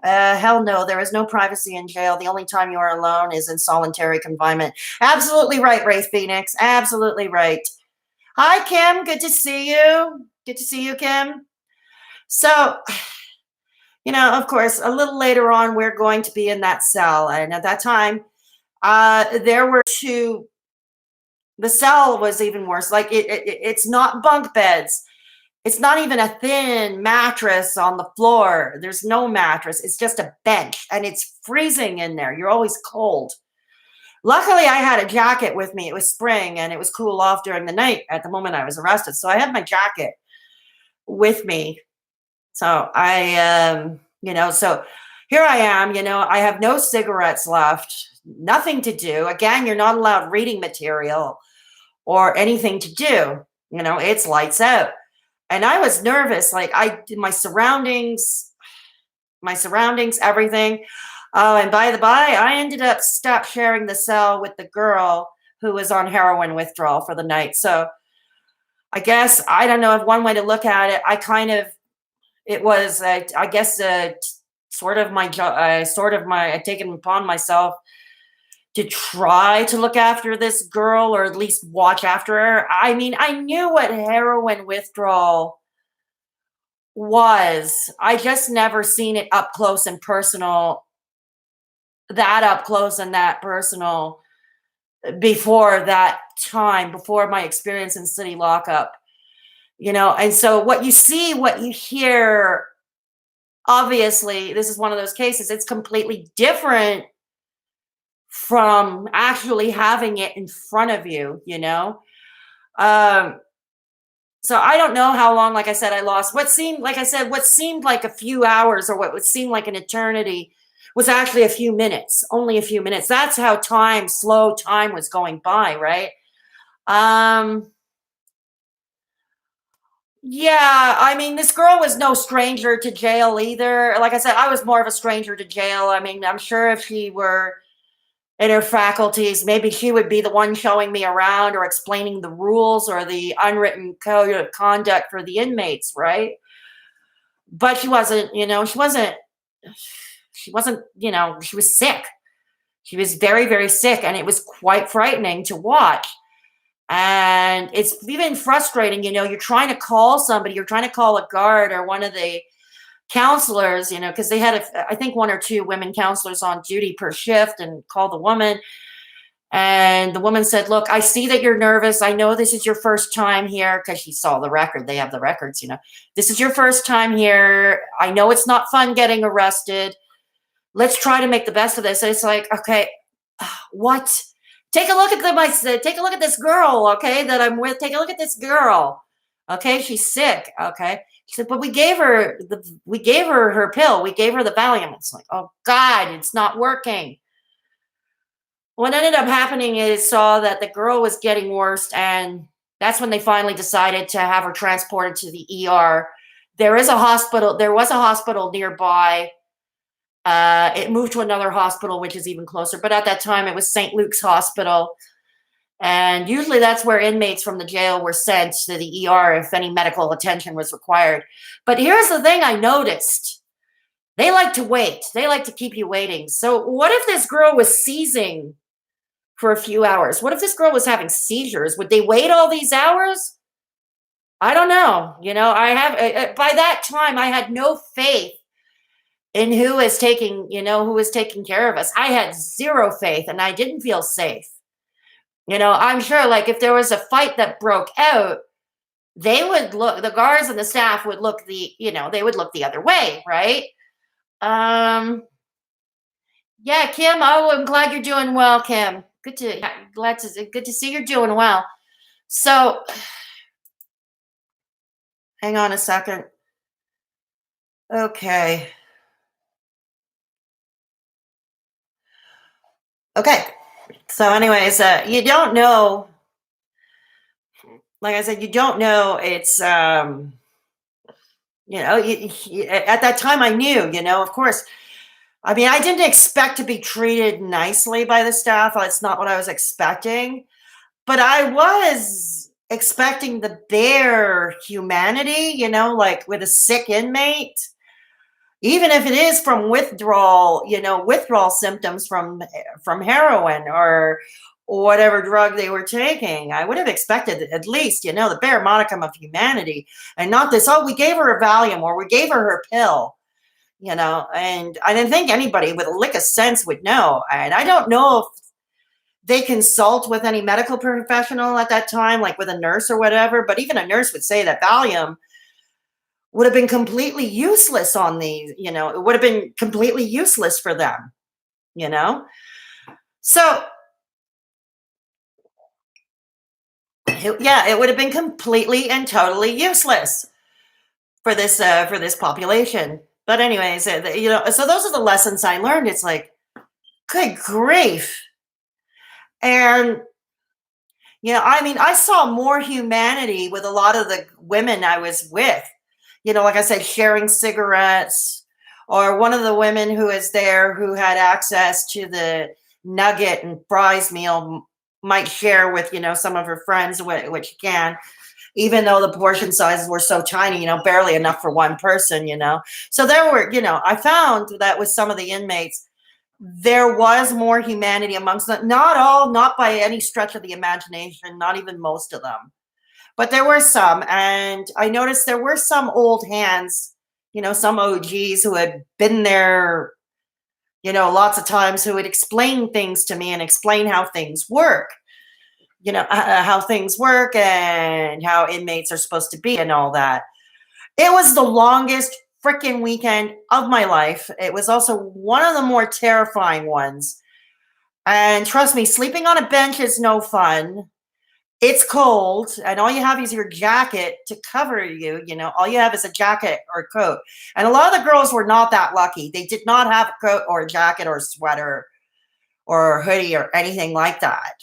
Hell no, there is no privacy in jail. The only time you are alone is in solitary confinement. Absolutely right, Wraith Phoenix. Absolutely right. Hi, Kim. Good to see you. Good to see you, Kim. So, of course, a little later on, we're going to be in that cell. And at that time, there were two. The cell was even worse. Like it's not bunk beds. It's not even a thin mattress on the floor. There's no mattress. It's just a bench, and it's freezing in there. You're always cold. Luckily, I had a jacket with me. It was spring, and it was cool off during the night at the moment I was arrested. So I had my jacket with me. So so here I am. I have no cigarettes left, nothing to do. Again, you're not allowed reading material or anything to do. It's lights out. And I was nervous. Like my surroundings, everything. Oh, and by the by, I ended up stopped sharing the cell with the girl who was on heroin withdrawal for the night. So I guess, I don't know if one way to look at it, it was, I guess, I'd taken upon myself to try to look after this girl, or at least watch after her. I mean, I knew what heroin withdrawal was. I just never seen it up close and personal, before that time, before my experience in city lockup. And so what you see, what you hear, obviously, this is one of those cases, it's completely different from actually having it in front of you. So I don't know how long, like I said, I lost. What seemed like a few hours, or what would seem like an eternity, was actually a few minutes, only a few minutes. That's how slow time was going by, right? Yeah, I mean, this girl was no stranger to jail either. Like I said, I was more of a stranger to jail. I mean, I'm sure if she were in her faculties, maybe she would be the one showing me around or explaining the rules or the unwritten code of conduct for the inmates, right? But she wasn't, she was sick. She was very, very sick, and it was quite frightening to watch. And it's even frustrating, you're trying to call somebody, you're trying to call a guard or one of the counselors, because they had, I think, one or two women counselors on duty per shift, and call the woman. And the woman said, "Look, I see that you're nervous. I know this is your first time here," because she saw the record. They have the records, "This is your first time here. I know it's not fun getting arrested. Let's try to make the best of this." And it's like, okay, what? Take a look at this girl, okay, that I'm with. Take a look at this girl. Okay, she's sick. Okay. She said, "But we gave her her pill. We gave her the Valium." It's like, oh God, it's not working. What ended up happening is saw that the girl was getting worse, and that's when they finally decided to have her transported to the ER. There was a hospital nearby. It moved to another hospital, which is even closer. But at that time, it was St. Luke's Hospital. And usually that's where inmates from the jail were sent to the ER if any medical attention was required. But here's the thing I noticed. They like to wait. They like to keep you waiting. So what if this girl was seizing for a few hours? What if this girl was having seizures? Would they wait all these hours? I don't know. By that time, I had no faith in who was taking care of us. I had zero faith, and I didn't feel safe. I'm sure, like, if there was a fight that broke out, the guards and the staff would look they would look the other way, right? Yeah, Kim. Oh, I'm glad you're doing well, Kim. Good to see you're doing well. So, hang on a second. Okay. Okay. So, anyways, you don't know. Like I said, you don't know. It's at that time I knew. Of course. I mean, I didn't expect to be treated nicely by the staff. It's not what I was expecting. But I was expecting the bare humanity, like with a sick inmate, even if it is from withdrawal, withdrawal symptoms from heroin or whatever drug they were taking. I would have expected at least, the bare modicum of humanity, and not this, oh, we gave her a Valium or we gave her pill, and I didn't think anybody with a lick of sense would know. And I don't know if they consult with any medical professional at that time, like with a nurse or whatever, but even a nurse would say that Valium would have been completely useless on these, it would have been completely useless for them, you know? So, yeah, it would have been completely and totally useless for this population. But anyways, so those are the lessons I learned. It's like, good grief. And I mean, I saw more humanity with a lot of the women I was with. Like I said, sharing cigarettes, or one of the women who was there who had access to the nugget and fries meal might share with, some of her friends, which she can, even though the portion sizes were so tiny, barely enough for one person, So there were, I found that with some of the inmates, there was more humanity amongst them. Not all, not by any stretch of the imagination, not even most of them. But there were some, and I noticed there were some old hands, some OGs who had been there, lots of times, who would explain things to me and explain how things work, how things work and how inmates are supposed to be and all that. It was the longest freaking weekend of my life. It was also one of the more terrifying ones. And trust me, sleeping on a bench is no fun. It's cold, and all you have is your jacket to cover you. All you have is a jacket or a coat. And a lot of the girls were not that lucky. They did not have a coat or a jacket or a sweater or a hoodie or anything like that.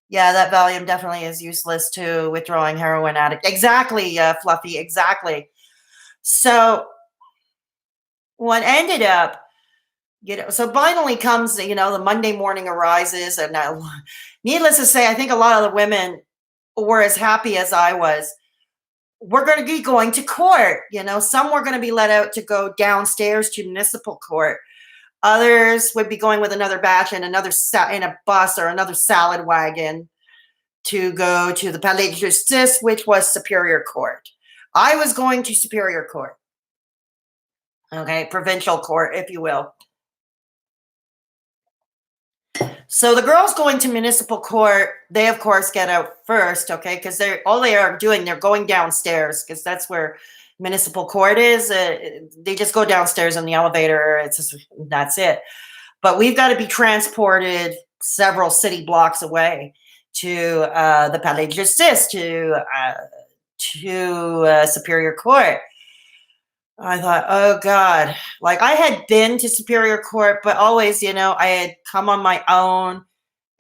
Yeah, that Valium definitely is useless to withdrawing heroin addict. Exactly, Fluffy, exactly. So what ended up, so finally comes, the Monday morning arises, and needless to say, I think a lot of the women were as happy as I was. We're going to be going to court. Some were going to be let out to go downstairs to municipal court. Others would be going with another batch in in a bus or another salad wagon to go to the Palais de Justice, which was Superior Court. I was going to Superior Court. Okay, provincial court, if you will. So the girls going to municipal court, they of course get out first, okay, because they're going downstairs, because that's where municipal court is. They just go downstairs in the elevator. That's it. But we've got to be transported several city blocks away to the Palais de Justice, to Superior Court. I thought, oh God, like I had been to Superior Court, but always, I had come on my own,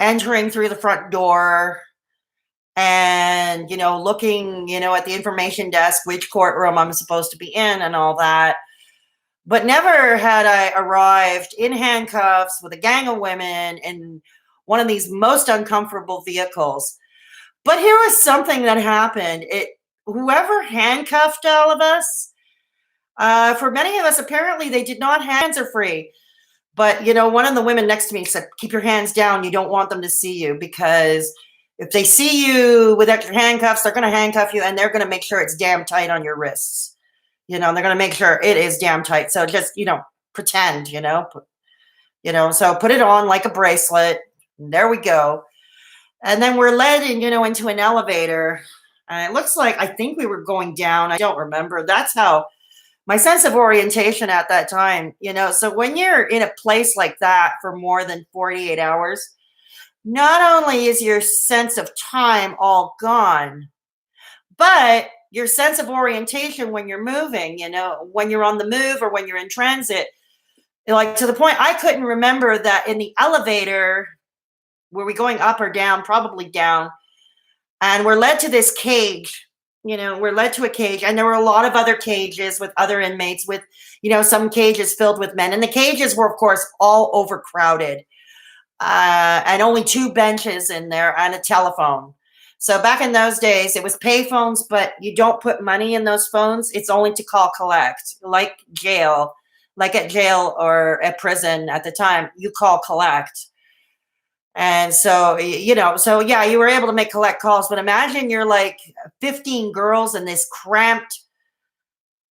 entering through the front door and, looking, at the information desk, which courtroom I'm supposed to be in and all that. But never had I arrived in handcuffs with a gang of women in one of these most uncomfortable vehicles. But here was something that happened. Whoever handcuffed all of us, for many of us, apparently they did not. Hands are free. But, one of the women next to me said, keep your hands down. You don't want them to see you, because if they see you with extra handcuffs, they're going to handcuff you, and they're going to make sure it's damn tight on your wrists. They're going to make sure it is damn tight. So just, pretend, so put it on like a bracelet. There we go. And then we're led in, into an elevator. And it looks like, I think we were going down. I don't remember. That's how my sense of orientation at that time, so when you're in a place like that for more than 48 hours, not only is your sense of time all gone, but your sense of orientation when you're moving, when you're on the move or when you're in transit, like to the point I couldn't remember that in the elevator, were we going up or down? Probably down. And we're led to this cage. We're led to a cage, and there were a lot of other cages with other inmates, with, some cages filled with men. And the cages were, of course, all overcrowded, and only 2 benches in there and a telephone. So back in those days, it was pay phones, but you don't put money in those phones. It's only to call collect, like jail, like at jail or at prison at the time. You call collect. And so, so yeah, you were able to make collect calls. But imagine you're like 15 girls in this cramped.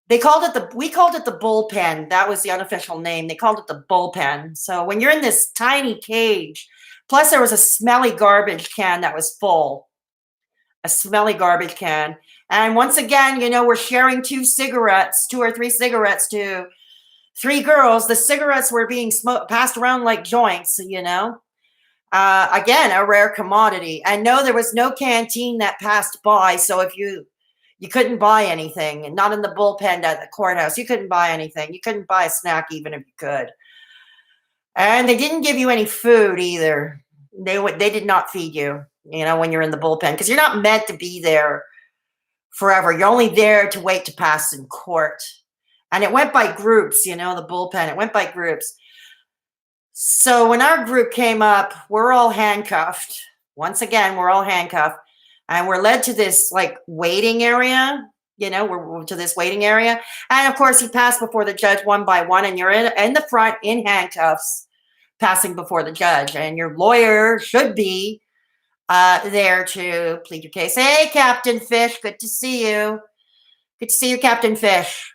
We called it the bullpen. That was the unofficial name. They called it the bullpen. So when you're in this tiny cage, plus there was a smelly garbage can that was full, a smelly garbage can. And once again, we're sharing two or three cigarettes to three girls. The cigarettes were being passed around like joints. Again, a rare commodity. And no, there was no canteen that passed by. So if you couldn't buy anything, and not in the bullpen at the courthouse, you couldn't buy anything. You couldn't buy a snack even if you could. And they didn't give you any food either. They did not feed you, when you're in the bullpen, because you're not meant to be there forever. You're only there to wait to pass in court. And it went by groups, the bullpen. It went by groups. So when our group came up, we're all handcuffed. Once again, we're all handcuffed. And we're led to this like waiting area, we're to this waiting area. And of course, you pass before the judge one by one, and you're in the front in handcuffs, passing before the judge. And your lawyer should be there to plead your case. Hey, Captain Fish, good to see you. Good to see you, Captain Fish.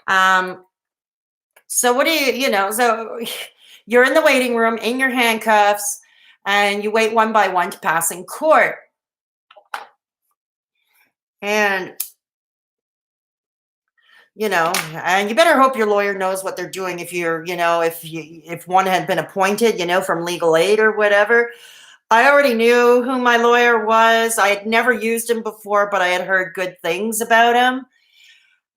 So what do so you're in the waiting room in your handcuffs, and you wait one by one to pass in court. And and you better hope your lawyer knows what they're doing if if one had been appointed, from legal aid or whatever. I already knew who my lawyer was. I had never used him before, but I had heard good things about him.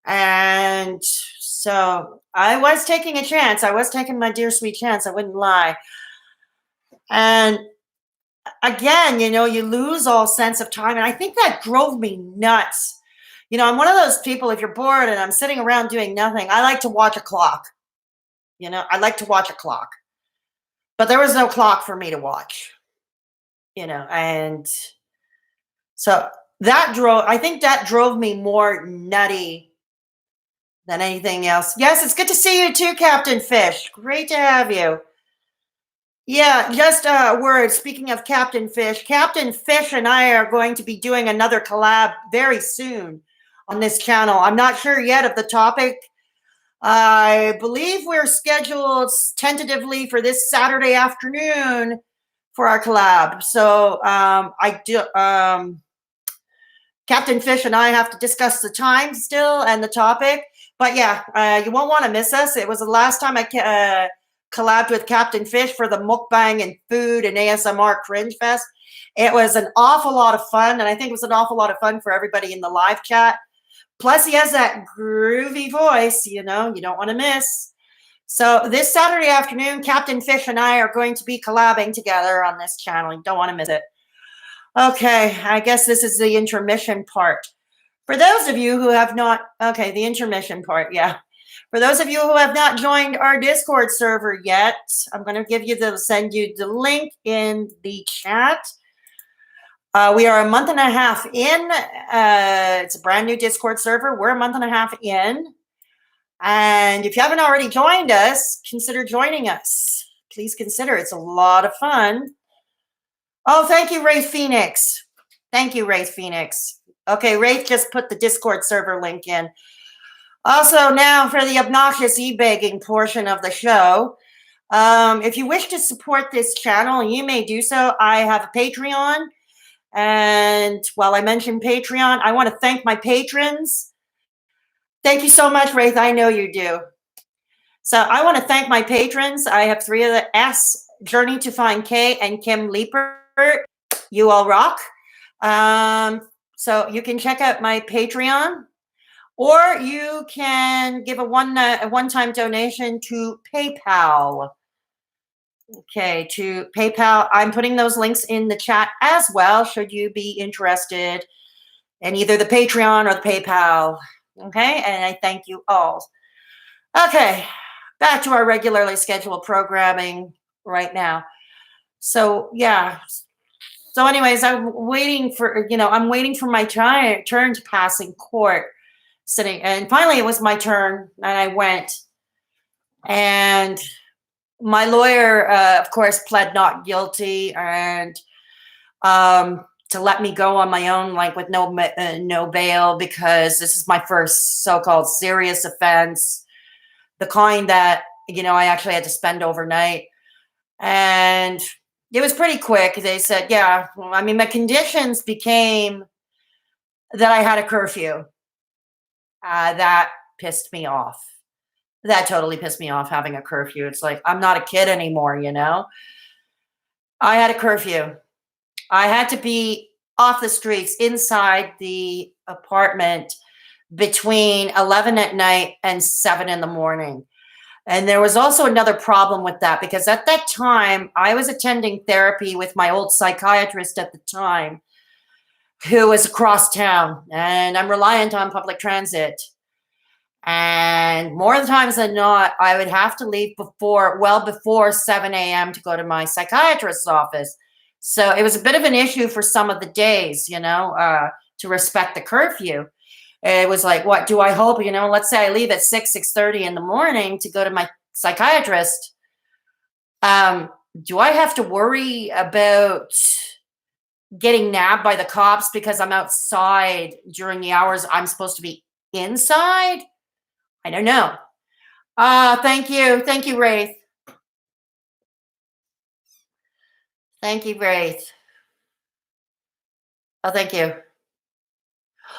And so I was taking a chance. I was taking my dear sweet chance. I wouldn't lie. And again, you lose all sense of time. And I think that drove me nuts. I'm one of those people, if you're bored and I'm sitting around doing nothing, I like to watch a clock. I like to watch a clock. But there was no clock for me to watch. And so I think that drove me more nutty than anything else. Yes, it's good to see you too, Captain Fish. Great to have you. Yeah, just a word. Speaking of Captain Fish and I are going to be doing another collab very soon on this channel. I'm not sure yet of the topic. I believe we're scheduled tentatively for this Saturday afternoon for our collab. So Captain Fish and I have to discuss the time still and the topic. But yeah, you won't want to miss us. It was the last time I collabed with Captain Fish for the mukbang and food and ASMR Cringe Fest. It was an awful lot of fun, and I think it was an awful lot of fun for everybody in the live chat. Plus, he has that groovy voice, you don't want to miss. So this Saturday afternoon, Captain Fish and I are going to be collabing together on this channel. You don't want to miss it. Okay, I guess this is the intermission part. For those of you who have not, okay, the intermission part, yeah. For those of you who have not joined our Discord server yet, I'm going to send you the link in the chat. We are a month and a half in. It's a brand new Discord server. We're a month and a half in. And if you haven't already joined us, consider joining us. Please consider. It's a lot of fun. Oh, thank you, Wraith Phoenix. Thank you, Wraith Phoenix. Okay, Wraith just put the Discord server link in. Also, now for the obnoxious e-begging portion of the show. If you wish to support this channel, you may do so. I have a Patreon. And while I mention Patreon, I want to thank my patrons. Thank you so much, Wraith. I know you do. So I want to thank my patrons. I have three of the S, Journey to Find K, and Kim Leeper. You all rock. So you can check out my Patreon, or you can give a one-time donation to PayPal. Okay, to PayPal. I'm putting those links in the chat as well, should you be interested in either the Patreon or the PayPal. Okay, and I thank you all. Okay, back to our regularly scheduled programming right now. So, yeah. So, anyways, I'm waiting for my turn to pass in court, sitting, and finally it was my turn, and I went, and my lawyer, of course, pled not guilty, and to let me go on my own, like with no bail, because this is my first so-called serious offense, the kind that I actually had to spend overnight, and it was pretty quick. They said, yeah, well, I mean, the conditions became that I had a curfew. That pissed me off. That totally pissed me off, having a curfew. It's like I'm not a kid anymore. I had a curfew. I had to be off the streets inside the apartment between 11 at night and 7 in the morning. And there was also another problem with that, because at that time I was attending therapy with my old psychiatrist at the time, who was across town, and I'm reliant on public transit. And more times than not, I would have to leave well before 7 a.m. to go to my psychiatrist's office. So it was a bit of an issue for some of the days, to respect the curfew. It was like, what do I hope? Let's say I leave at 6:30 in the morning to go to my psychiatrist. Do I have to worry about getting nabbed by the cops because I'm outside during the hours I'm supposed to be inside? I don't know. Thank you. Thank you, Wraith. Thank you, Wraith. Oh, thank you.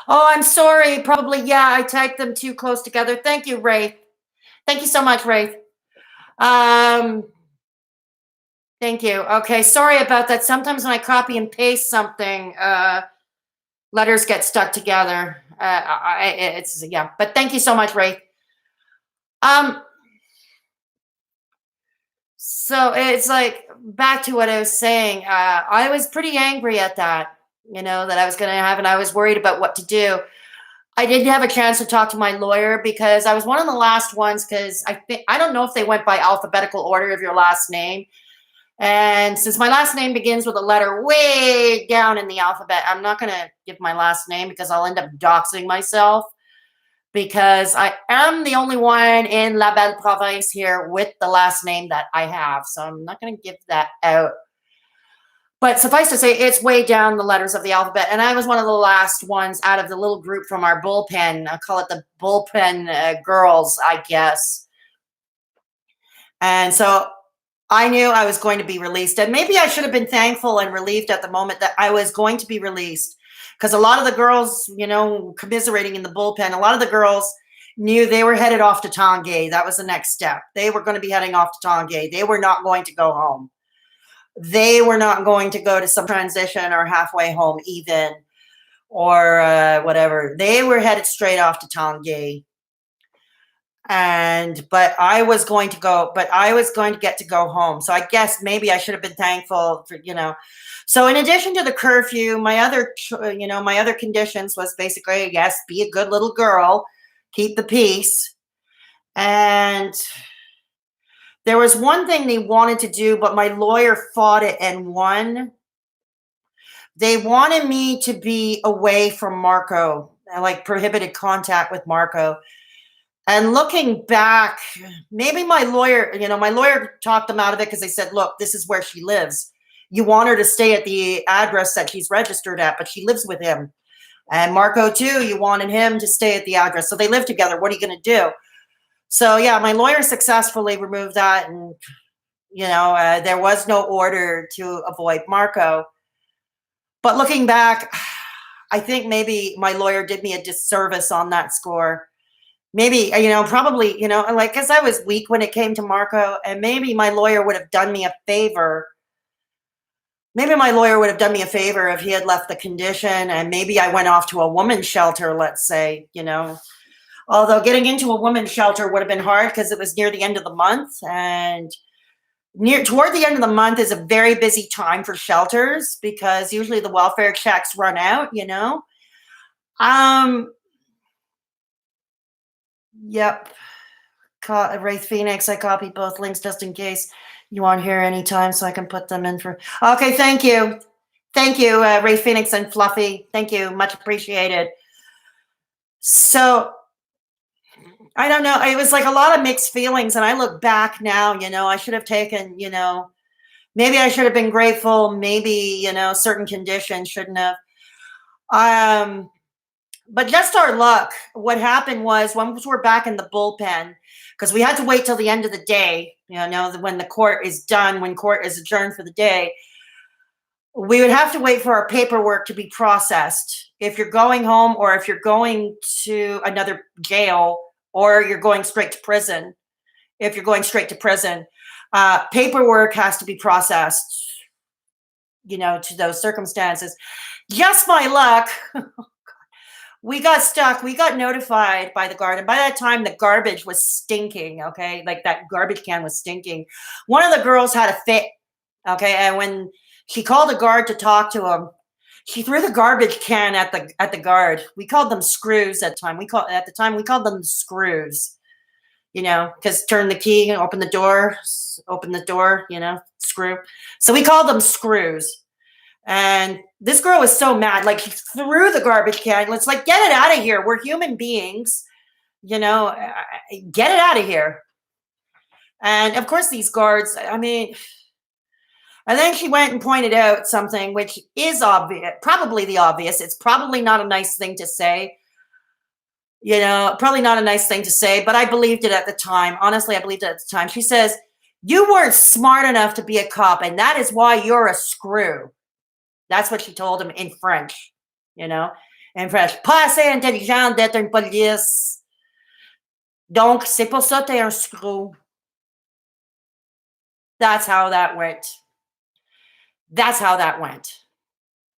Oh, I'm sorry. Probably, yeah, I typed them too close together. Thank you, Wraith. Thank you so much, Wraith. Um, Thank you. Okay, sorry about that. Sometimes when I copy and paste something, letters get stuck together. It's yeah, but thank you so much, Wraith. Um, so it's like, back to what I was saying. I was pretty angry at that, that I was going to have, and I was worried about what to do. I didn't have a chance to talk to my lawyer because I was one of the last ones. Because I don't know if they went by alphabetical order of your last name. And since my last name begins with a letter way down in the alphabet, I'm not going to give my last name because I'll end up doxing myself, because I am the only one in La Belle Province here with the last name that I have. So I'm not going to give that out. But suffice to say, it's way down the letters of the alphabet. And I was one of the last ones out of the little group from our bullpen. I call it the bullpen girls, I guess. And so I knew I was going to be released. And maybe I should have been thankful and relieved at the moment that I was going to be released. Because a lot of the girls, commiserating in the bullpen, a lot of the girls knew they were headed off to Tanguay. That was the next step. They were going to be heading off to Tanguay. They were not going to go home. They were not going to go to some transition or halfway home even, or whatever. They were headed straight off to Tanguay. But I was going to get to go home. So I guess maybe I should have been thankful for. So in addition to the curfew, my other conditions was basically, yes, be a good little girl, keep the peace. And there was one thing they wanted to do, but my lawyer fought it and won. They wanted me to be away from Marco, like prohibited contact with Marco. And looking back, maybe my lawyer talked them out of it, because they said, look, this is where she lives. You want her to stay at the address that she's registered at, but she lives with him. And Marco, too, you wanted him to stay at the address. So they live together. What are you going to do? So, yeah, my lawyer successfully removed that. And, there was no order to avoid Marco. But looking back, I think maybe my lawyer did me a disservice on that score. Maybe, probably, because I was weak when it came to Marco, and maybe my lawyer would have done me a favor. Maybe my lawyer would have done me a favor if he had left the condition, and maybe I went off to a woman's shelter, let's say, Although getting into a women's shelter would have been hard because it was near the end of the month, and toward the end of the month is a very busy time for shelters, because usually the welfare checks run out, Yep. Wraith Phoenix, I copied both links just in case you want here anytime, so I can put them in for. Okay, thank you. Thank you, Ray Phoenix and Fluffy. Thank you. Much appreciated. So I don't know. It was like a lot of mixed feelings. And I look back now, I should have taken, maybe I should have been grateful. Maybe, certain conditions shouldn't have. Um, but just our luck. What happened was once we're back in the bullpen, because we had to wait till the end of the day, when the court is done, when court is adjourned for the day, we would have to wait for our paperwork to be processed. If you're going home or if you're going to another jail or you're going straight to prison, if you're going straight to prison, paperwork has to be processed, to those circumstances. Just my luck. We got stuck. We got notified by the guard. And by that time, the garbage was stinking. Okay. Like that garbage can was stinking. One of the girls had a fit. Okay. And when she called a guard to talk to him, she threw the garbage can at the guard. We called them screws at the time. We called them screws, because turn the key and open the door, screw. So we called them screws. And this girl was so mad. Like, she threw the garbage can. It's like, get it out of here. We're human beings. Get it out of here. And of course, these guards, and then she went and pointed out something which is obvious, probably the obvious. It's probably not a nice thing to say. Probably not a nice thing to say, but I believed it at the time. Honestly, I believed it at the time. She says, you weren't smart enough to be a cop, and that is why you're a screw. That's what she told him in French, in French. Pas assez intelligent d'être une police. Donc, c'est pour ça t'es un screw. That's how that went.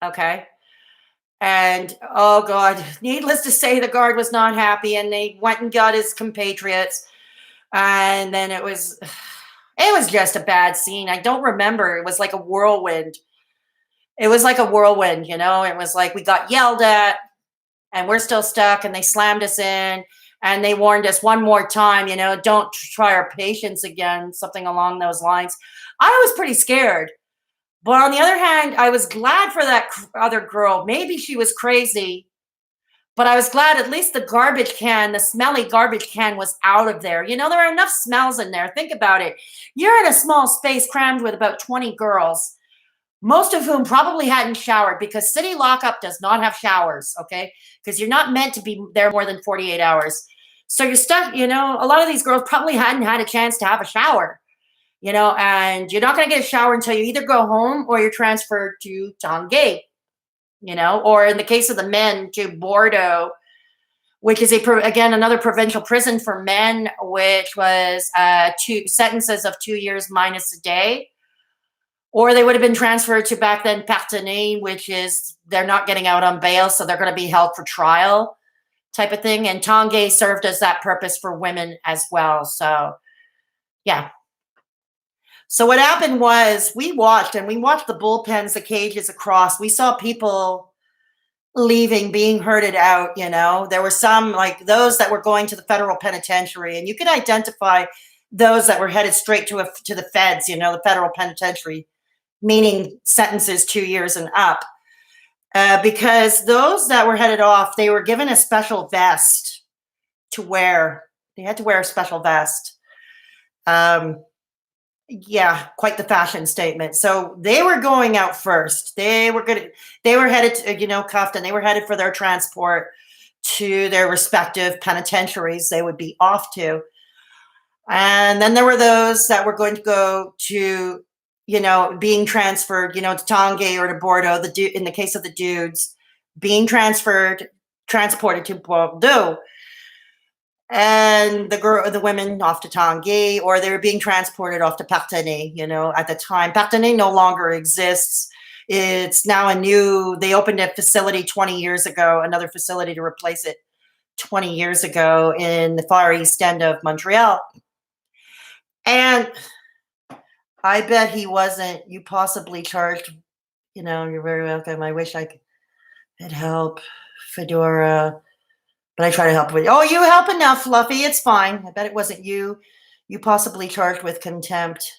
Okay. And oh God, needless to say, the guard was not happy, and they went and got his compatriots. And then it was just a bad scene. I don't remember. It was like a whirlwind. It was like we got yelled at and we're still stuck, and they slammed us in, and they warned us one more time, don't try our patience again, something along those lines. I was pretty scared. But on the other hand, I was glad for that other girl. Maybe she was crazy, but I was glad at least the smelly garbage can was out of there. There are enough smells in there. Think about it. You're in a small space crammed with about 20 girls, most of whom probably hadn't showered, because city lockup does not have showers, okay? Because you're not meant to be there more than 48 hours. So you're stuck, a lot of these girls probably hadn't had a chance to have a shower. And you're not going to get a shower until you either go home or you're transferred to Talkin, or in the case of the men, to Bordeaux, which is again another provincial prison for men, which was 2 sentences of 2 years minus a day. Or they would have been transferred to, back then, Parthenay, which is they're not getting out on bail, so they're going to be held for trial type of thing. And Talkin served as that purpose for women as well. So, yeah. So what happened was we watched the bullpens, the cages across. We saw people leaving, being herded out, There were some, like those that were going to the federal penitentiary, and you could identify those that were headed straight to the feds, the federal penitentiary, meaning sentences 2 years and up. Because those that were headed off, they were given a special vest to wear. They had to wear a special vest. Yeah, quite the fashion statement. So they were going out first. They were headed to, cuffed, and they were headed for their transport to their respective penitentiaries they would be off to. And then there were those that were going to go to, being transferred, to Talkin or to Bordeaux, in the case of the dudes, being transported to Bordeaux. And the women off to Talkin, or they were being transported off to Parthenay, at the time. Parthenay no longer exists. It's now they opened a facility 20 years ago, another facility to replace it 20 years ago in the far east end of Montreal. And I bet he wasn't, you possibly charged, you're very welcome. I wish I could help, Fedora. But I try to help with. Oh, you helping now, Fluffy. It's fine. I bet it wasn't you. You possibly charged with contempt.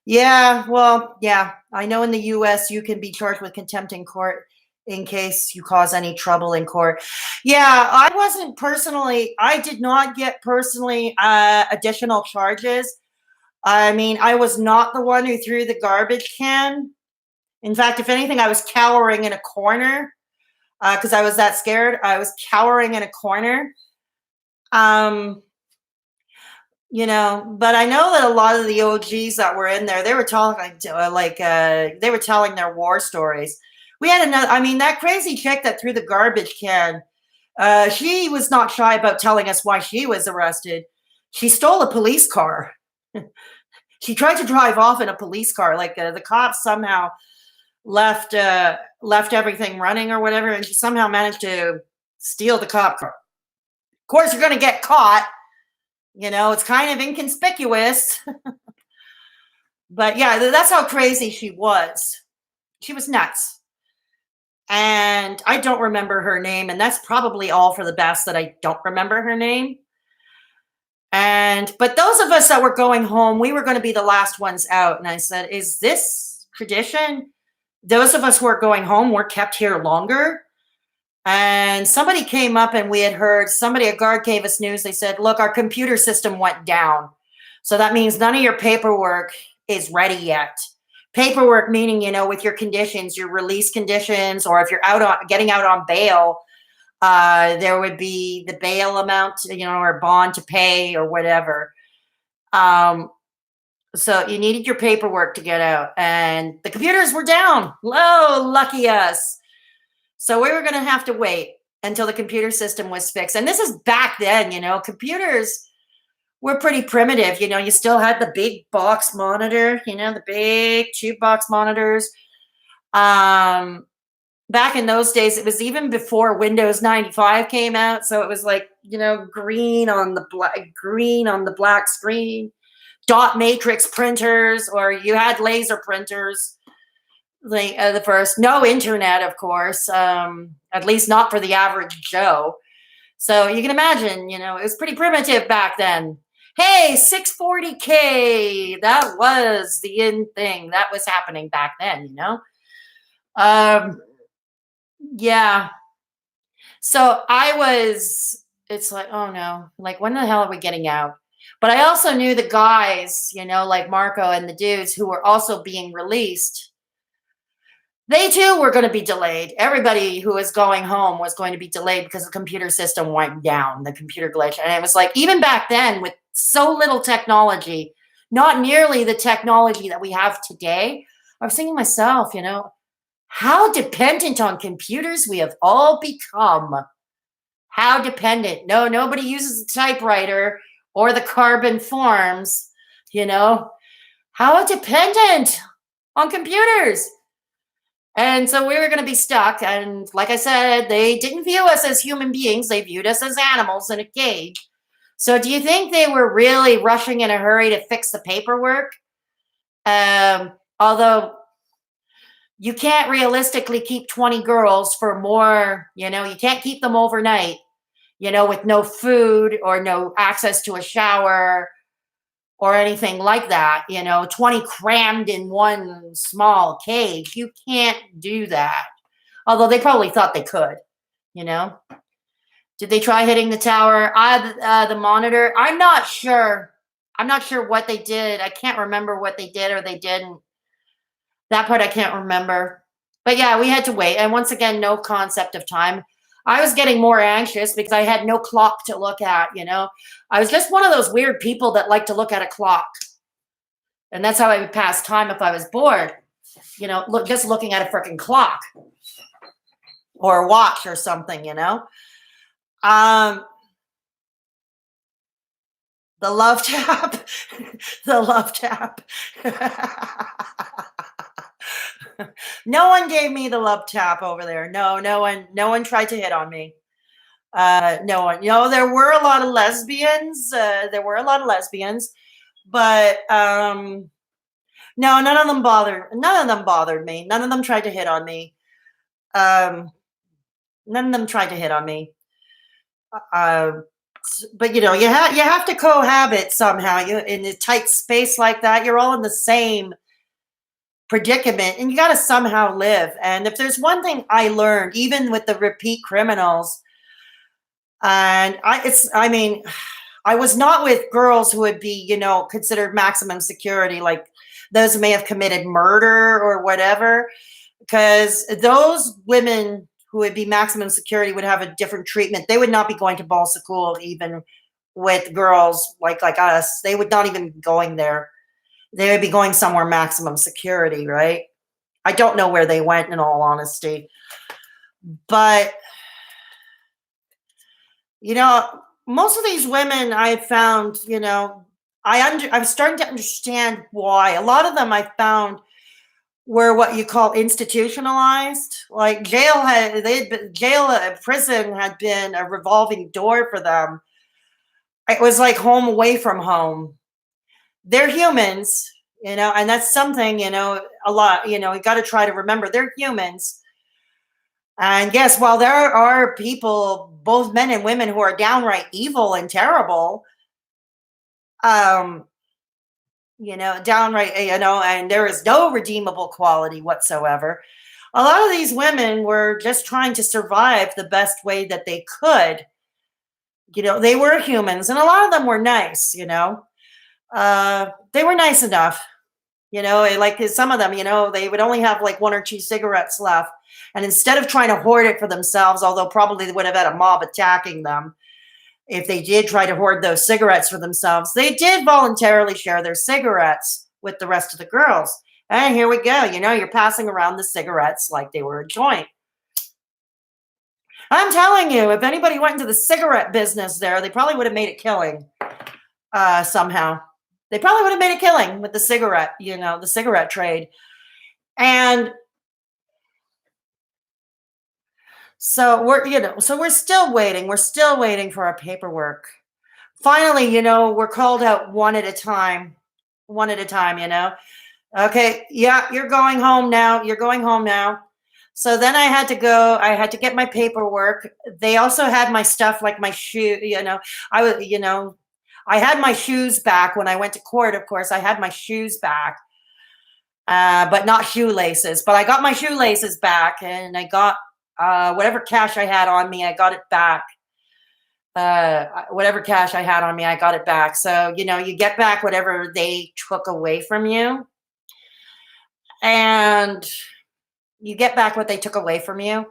Yeah, well, yeah. I know in the US you can be charged with contempt in court in case you cause any trouble in court. Yeah, I did not get personally additional charges. I mean, I was not the one who threw the garbage can. In fact, if anything, I was cowering in a corner because I was that scared. I was cowering in a corner. Um, but I know that a lot of the OGs that were in there, they were talking they were telling their war stories. We had another, I mean, that crazy chick that threw the garbage can. She was not shy about telling us why she was arrested. She stole a police car. She tried to drive off in a police car. Like the cops somehow left everything running or whatever, and she somehow managed to steal the cop car. Of course, you're going to get caught. It's kind of inconspicuous. But yeah, that's how crazy she was. She was nuts. And I don't remember her name. And that's probably all for the best that I don't remember her name. But those of us that were going home, we were going to be the last ones out. And I said, is this tradition? Those of us who are going home were kept here longer. And somebody came up and we had heard a guard gave us news. They said, look, our computer system went down. So that means none of your paperwork is ready yet. Paperwork meaning, with your conditions, your release conditions, or if you're getting out on bail, there would be the bail amount, or bond to pay or whatever. So you needed your paperwork to get out, and the computers were down. Oh, lucky us. So we were going to have to wait until the computer system was fixed. And this is back then, computers were pretty primitive. You still had the big box monitor, the big tube box monitors. Back in those days, it was even before Windows 95 came out. So it was like, green on the black screen, dot matrix printers, or you had laser printers. The first, no internet, of course, at least not for the average Joe. So you can imagine, it was pretty primitive back then. Hey, 640K, that was the in thing that was happening back then, yeah. So it's like, oh no, like when the hell are we getting out? But I also knew the guys, like Marco and the dudes who were also being released. They too were going to be delayed. Everybody who was going home was going to be delayed because the computer system went down, the computer glitch. And it was like, even back then, with so little technology, not nearly the technology that we have today, I was thinking to myself, how dependent on computers we have all become. How dependent. No, nobody uses a typewriter or the carbon forms, How dependent on computers. And so we were going to be stuck. And like I said, they didn't view us as human beings. They viewed us as animals in a cage. So do you think they were really rushing in a hurry to fix the paperwork? Although you can't realistically keep 20 girls for more, you can't keep them overnight, with no food or no access to a shower or anything like that, 20 crammed in one small cage. You can't do that. Although they probably thought they could, Did they try hitting the tower? The monitor? I'm not sure. I'm not sure what they did. I can't remember what they did or they didn't. That part I can't remember. But yeah, we had to wait. And once again, no concept of time. I was getting more anxious because I had no clock to look at, I was just one of those weird people that like to look at a clock. And that's how I would pass time if I was bored, just looking at a freaking clock or a watch or something, The love tap, the love tap. No one gave me the love tap over there. No one tried to hit on me. No one. There were a lot of lesbians. But no, none of them bothered me. None of them tried to hit on me. None of them tried to hit on me. But you have to cohabit somehow. You in a tight space like that, you're all in the same predicament, and you got to somehow live. And if there's one thing I learned, even with the repeat criminals, and I mean, I was not with girls who would be, considered maximum security, like those who may have committed murder or whatever, because those women who would be maximum security would have a different treatment. They would not be going to Bonsecours even with girls like us. They would not even be going there. They would be going somewhere maximum security, right? I don't know where they went in all honesty. But you know, most of these women I found, I'm starting to understand why. A lot of them I found were what you call institutionalized. Like prison had been a revolving door for them. It was like home away from home. They're humans, and that's something, a lot, you got to try to remember they're humans. And yes, while there are people, both men and women, who are downright evil and terrible, um, downright, and there is no redeemable quality whatsoever. A lot of these women were just trying to survive the best way that they could. They were humans, and a lot of them were nice, they were nice enough. Like some of them, they would only have like one or two cigarettes left. And instead of trying to hoard it for themselves, although probably they would have had a mob attacking them if they did try to hoard those cigarettes for themselves, they did voluntarily share their cigarettes with the rest of the girls. And here we go. You're passing around the cigarettes like they were a joint. I'm telling you, if anybody went into the cigarette business there, they probably would have made a killing somehow. They probably would have made a killing with the cigarette trade. And so we're still waiting. We're still waiting for our paperwork. Finally, we're called out one at a time. One at a time. Okay, yeah, you're going home now. You're going home now. So then I had to go. I had to get my paperwork. They also had my stuff, like my shoe. I had my shoes back when I went to court. Of course, I had my shoes back, but not shoelaces. But I got my shoelaces back, and I got whatever cash I had on me. I got it back. Whatever cash I had on me, I got it back. So you get back whatever they took away from you, and you get back what they took away from you.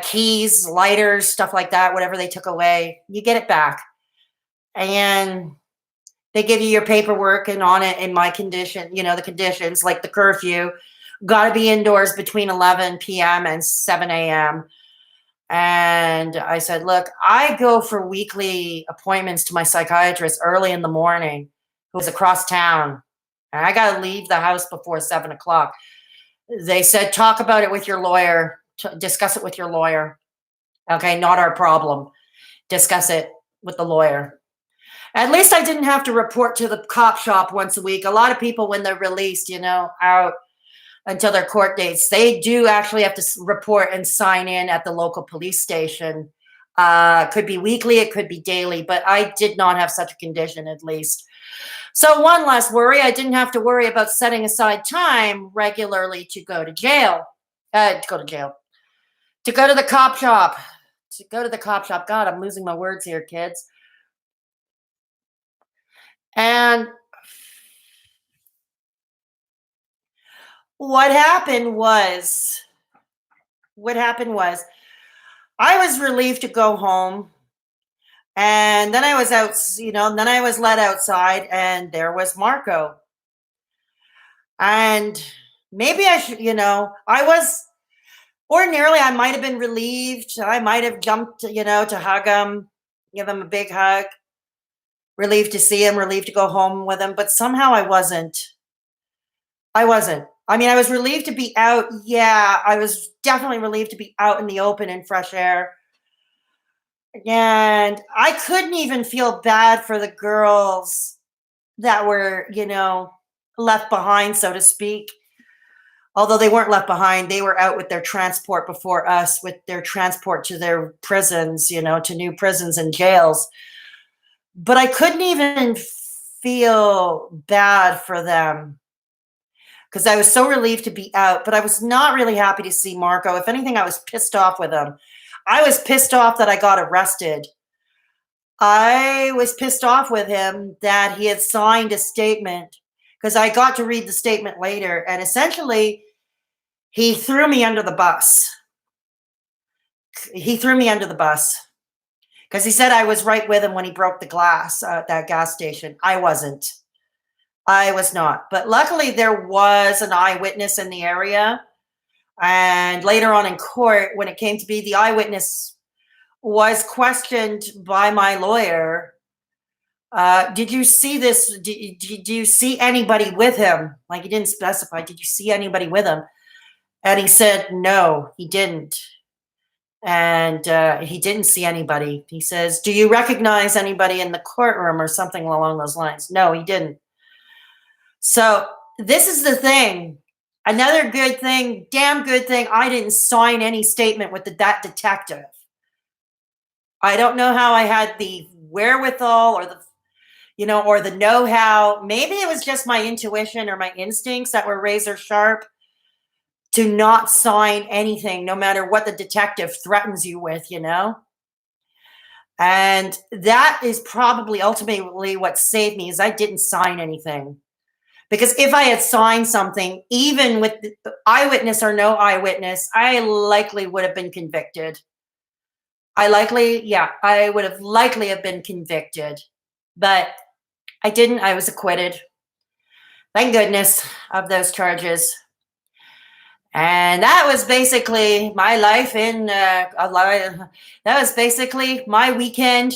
Keys, lighters, stuff like that, whatever they took away, you get it back. And they give you your paperwork, and on it, in my condition, the conditions, like the curfew, got to be indoors between 11 p.m. and 7 a.m. And I said, look, I go for weekly appointments to my psychiatrist early in the morning, who's across town. And I got to leave the house before 7 o'clock. They said, talk about it with your lawyer, discuss it with your lawyer. Okay, not our problem. Discuss it with the lawyer. At least I didn't have to report to the cop shop once a week. A lot of people, when they're released, out until their court dates, they do actually have to report and sign in at the local police station. Could be weekly, it could be daily, but I did not have such a condition, at least. So one less worry. I didn't have to worry about setting aside time regularly to go to jail. To go to the cop shop. To go to the cop shop. God, I'm losing my words here, kids. And what happened was I was relieved to go home. And then I was out, then I was let outside, and there was Marco. And maybe I should, ordinarily I might have been relieved. I might have jumped, to hug him, give him a big hug. Relieved to see him, relieved to go home with him. But somehow I wasn't. I mean, I was relieved to be out. Yeah, I was definitely relieved to be out in the open in fresh air. And I couldn't even feel bad for the girls that were, left behind, so to speak. Although they weren't left behind, they were out with their transport before us, with their transport to their prisons, to new prisons and jails. But I couldn't even feel bad for them because I was so relieved to be out. But I was not really happy to see Marco. If anything, I was pissed off with him. I was pissed off that I got arrested. I was pissed off with him that he had signed a statement because I got to read the statement later. And essentially, he threw me under the bus. He threw me under the bus because he said I was right with him when he broke the glass at that gas station. I wasn't. I was not. But luckily, there was an eyewitness in the area. And later on in court, when it came to be, the eyewitness was questioned by my lawyer. Did you see this? Did you see anybody with him? Like, he didn't specify. Did you see anybody with him? And he said, no, he didn't. And he didn't see anybody. He says, do you recognize anybody in the courtroom or something along those lines? No, he didn't. So this is the thing. Another good thing, damn good thing, I didn't sign any statement with that detective. I don't know how I had the wherewithal or the know-how. Maybe it was just my intuition or my instincts that were razor sharp to not sign anything, no matter what the detective threatens you with, And that is probably ultimately what saved me, is I didn't sign anything. Because if I had signed something, even with eyewitness or no eyewitness, I likely would have been convicted. I would have likely have been convicted. But I didn't. I was acquitted. Thank goodness of those charges. And that was basically my life that was basically my weekend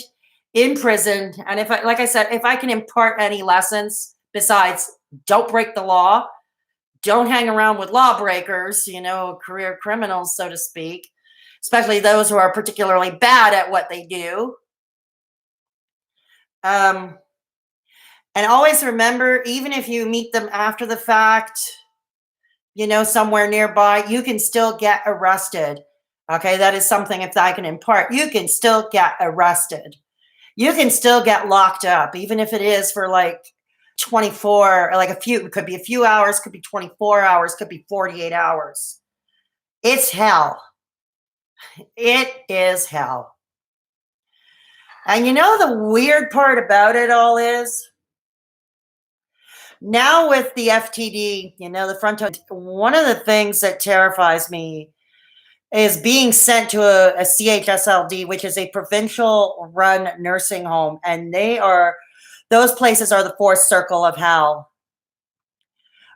in prison. And like I said, if I can impart any lessons besides don't break the law, don't hang around with lawbreakers, career criminals, so to speak, especially those who are particularly bad at what they do. And always remember, even if you meet them after the fact, somewhere nearby, you can still get arrested. Okay, that is something, if I can impart, you can still get arrested. You can still get locked up, even if it is for like 24, like it could be a few hours, could be 24 hours, could be 48 hours. It's hell. It is hell. And the weird part about it all is, now with the FTD, the frontal, one of the things that terrifies me is being sent to a CHSLD, which is a provincial run nursing home. And those places are the fourth circle of hell.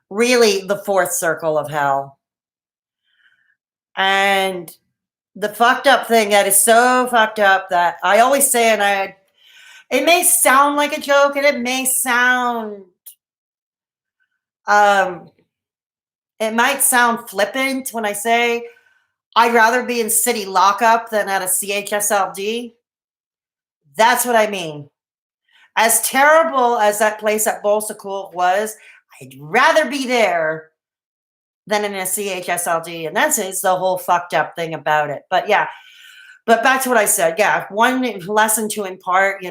Really, the fourth circle of hell. And the fucked up thing that is so fucked up that I always say, and it may sound like a joke, and it may sound, it might sound flippant when I say I'd rather be in city lockup than at a CHSLD. That's what I mean. As terrible as that place at Bonsecours was, I'd rather be there than in a CHSLD. And that's the whole fucked up thing about it. But yeah, back to what I said. Yeah, one lesson to impart,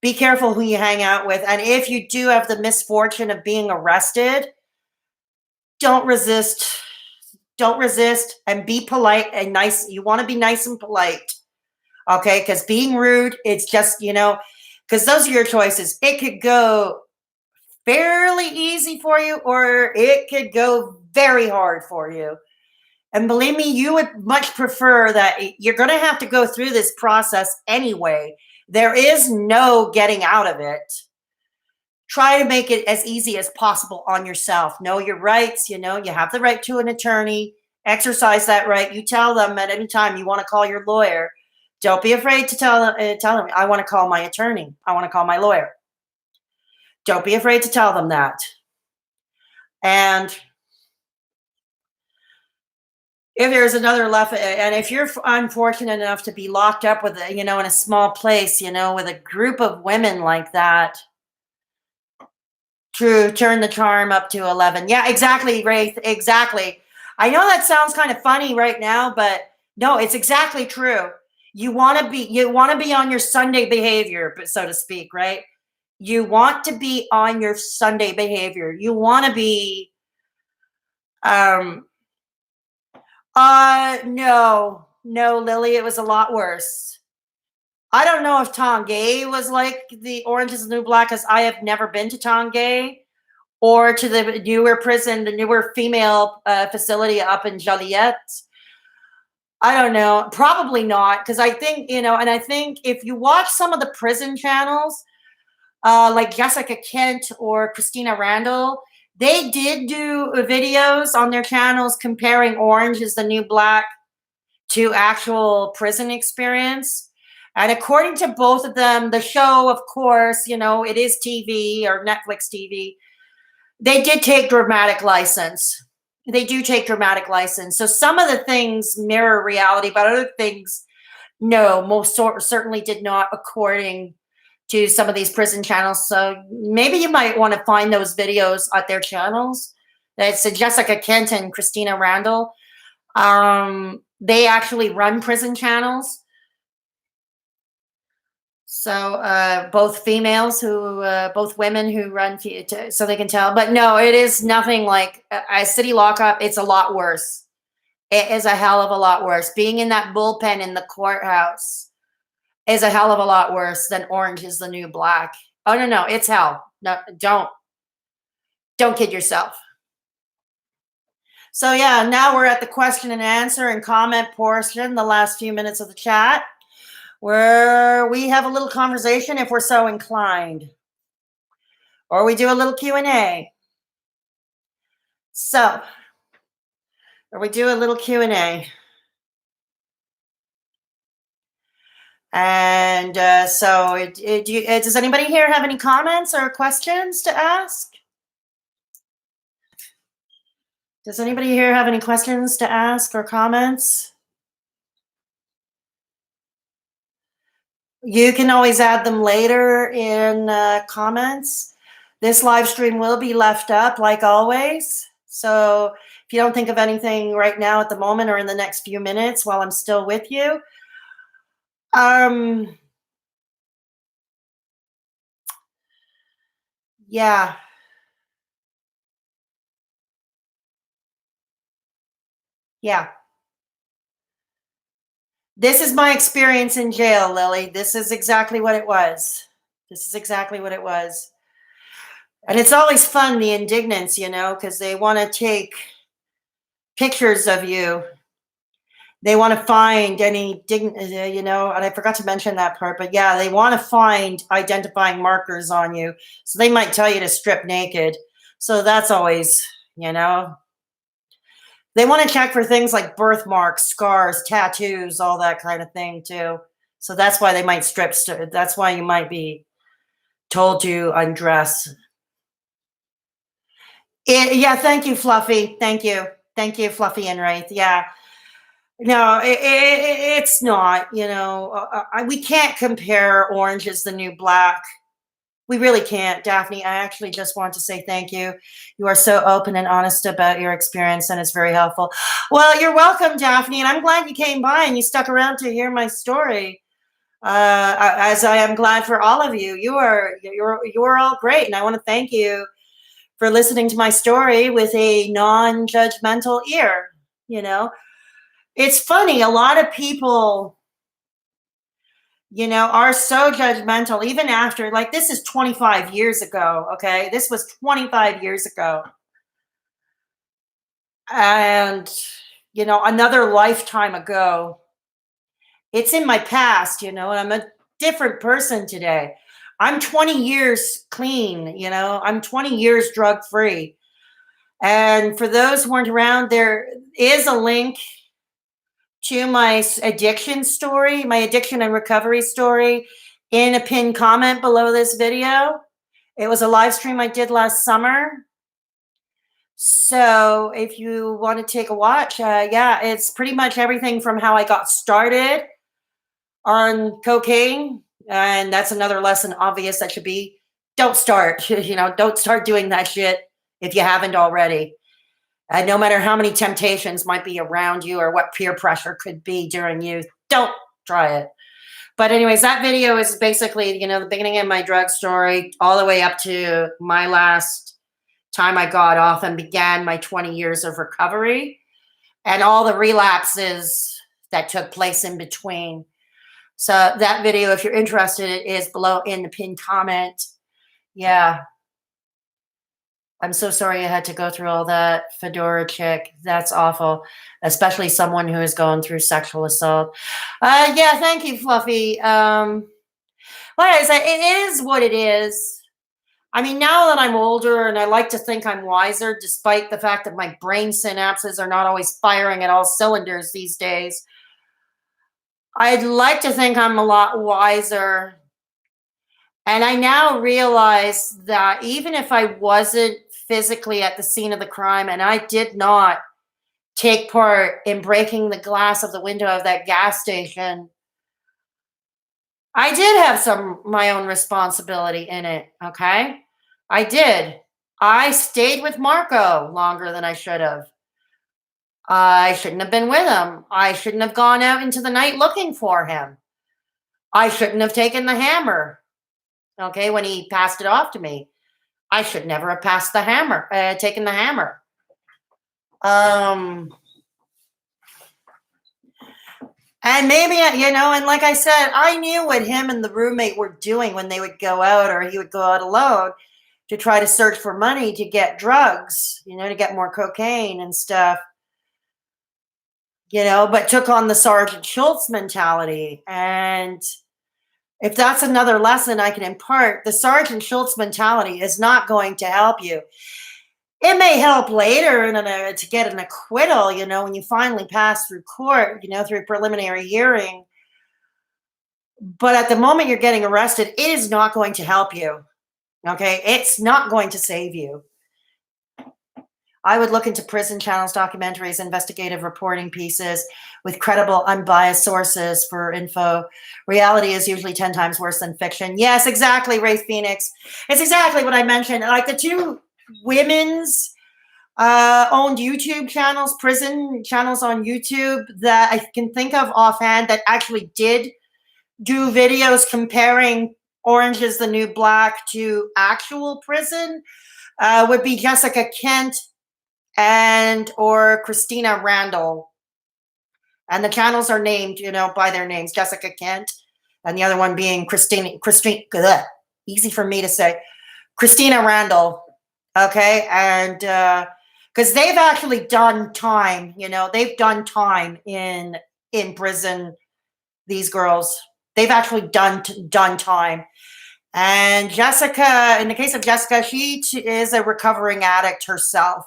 be careful who you hang out with. And if you do have the misfortune of being arrested, don't resist. Don't resist, and be polite and nice. You want to be nice and polite. Okay, because being rude, it's just, because those are your choices. It could go fairly easy for you, or it could go very hard for you. And believe me, you would much prefer that. You're going to have to go through this process anyway. There is no getting out of it. Try to make it as easy as possible on yourself. Know your rights. You have the right to an attorney. Exercise that right. You tell them at any time you want to call your lawyer. Don't be afraid to tell them, I want to call my attorney. I want to call my lawyer. Don't be afraid to tell them that. And if there's another left, and if you're unfortunate enough to be locked up with, in a small place, with a group of women like that, True. Turn the charm up to 11. Yeah, exactly, Wraith. Exactly. I know that sounds kind of funny right now, but no, it's exactly true. You want to be on your Sunday behavior, so to speak, right? You want to be on your Sunday behavior. You want to be um no. No, Lily, it was a lot worse. I don't know if Tongay was like the Orange is the New Black, because I have never been to Tongay or to the newer prison, the newer female facility up in Joliet. I don't know. Probably not, because I think, and I think if you watch some of the prison channels, like Jessica Kent or Christina Randall, they did do videos on their channels comparing Orange is the New Black to actual prison experience. And according to both of them, the show, of course, it is TV or Netflix TV. They did take dramatic license. They do take dramatic license. So some of the things mirror reality, but other things, no, certainly did not, according to some of these prison channels. So maybe you might want to find those videos at their channels. It's Jessica Kent and Christina Randall. They actually run prison channels. So both women who run, so they can tell. But no, it is nothing like a city lockup. It's a lot worse. It is a hell of a lot worse. Being in that bullpen in the courthouse is a hell of a lot worse than Orange is the New Black. Oh no, it's hell. No, don't kid yourself. So yeah, now we're at the question and answer and comment portion, the last few minutes of the chat, where we have a little conversation if we're so inclined, or we do a little Q&A. So, or we do a little Q&A. And does anybody here have any comments or questions to ask? Does anybody here have any questions to ask or comments? You can always add them later in comments. This live stream will be left up like always. So if you don't think of anything right now at the moment or in the next few minutes while I'm still with you, yeah. Yeah. This is my experience in jail, Lily. This is exactly what it was. This is exactly what it was. And it's always fun, the indignants, because they want to take pictures of you. They want to find any, and I forgot to mention that part, but yeah, they want to find identifying markers on you. So they might tell you to strip naked. So that's always, they want to check for things like birthmarks, scars, tattoos, all that kind of thing too. So that's why they might strip. That's why you might be told to undress. Yeah, thank you, Fluffy. Thank you, Fluffy and Wraith. Yeah, no, it's not. We can't compare Orange is the New Black. We really can't, Daphne. I actually just want to say thank you. You are so open and honest about your experience, and it's very helpful. Well, you're welcome, Daphne, and I'm glad you came by and you stuck around to hear my story. As I am glad for all of you. You're all great, and I want to thank you for listening to my story with a non-judgmental ear. It's funny. A lot of people are so judgmental, even after, like, this is 25 years ago. Okay. This was 25 years ago. And, another lifetime ago. It's in my past, and I'm a different person today. I'm 20 years clean, I'm 20 years drug free. And for those who weren't around, there is a link to my addiction story, my addiction and recovery story, in a pinned comment below this video. It was a live stream I did last summer. So if you want to take a watch, yeah, it's pretty much everything from how I got started on cocaine. And that's another lesson, obvious, that should be don't start. Don't start doing that shit if you haven't already. And no matter how many temptations might be around you or what peer pressure could be during youth, don't try it. But anyways, that video is basically, the beginning of my drug story all the way up to my last time I got off and began my 20 years of recovery and all the relapses that took place in between. So that video, if you're interested, it is below in the pinned comment. Yeah. I'm so sorry I had to go through all that, Fedora chick. That's awful, especially someone who has gone through sexual assault. Yeah, thank you, Fluffy. Like I said, it is what it is. I mean, now that I'm older and I like to think I'm wiser, despite the fact that my brain synapses are not always firing at all cylinders these days, I'd like to think I'm a lot wiser. And I now realize that even if I wasn't physically at the scene of the crime and I did not take part in breaking the glass of the window of that gas station, I did have my own responsibility in it, okay? I did. I stayed with Marco longer than I should have. I shouldn't have been with him. I shouldn't have gone out into the night looking for him. I shouldn't have taken the hammer, okay, when he passed it off to me. I should never have taken the hammer. And maybe, and like I said, I knew what him and the roommate were doing when they would go out or he would go out alone to try to search for money to get drugs, to get more cocaine and stuff, but took on the Sergeant Schultz mentality. And if that's another lesson I can impart, the Sergeant Schultz mentality is not going to help you. It may help later to get an acquittal, when you finally pass through court, through preliminary hearing. But at the moment you're getting arrested, it is not going to help you. Okay? It's not going to save you. I would look into prison channels, documentaries, investigative reporting pieces with credible, unbiased sources for info. Reality is usually 10 times worse than fiction. Yes, exactly, Wraith Phoenix. It's exactly what I mentioned. Like the two women's owned YouTube channels, prison channels on YouTube that I can think of offhand that actually did do videos comparing Orange is the New Black to actual prison would be Jessica Kent or Christina Randall. And the channels are named, by their names, Jessica Kent, and the other one being Christine, easy for me to say, Christina Randall. Okay. And, because they've actually done time, they've done time in prison. These girls, they've actually done time. And Jessica, in the case of Jessica, she is a recovering addict herself.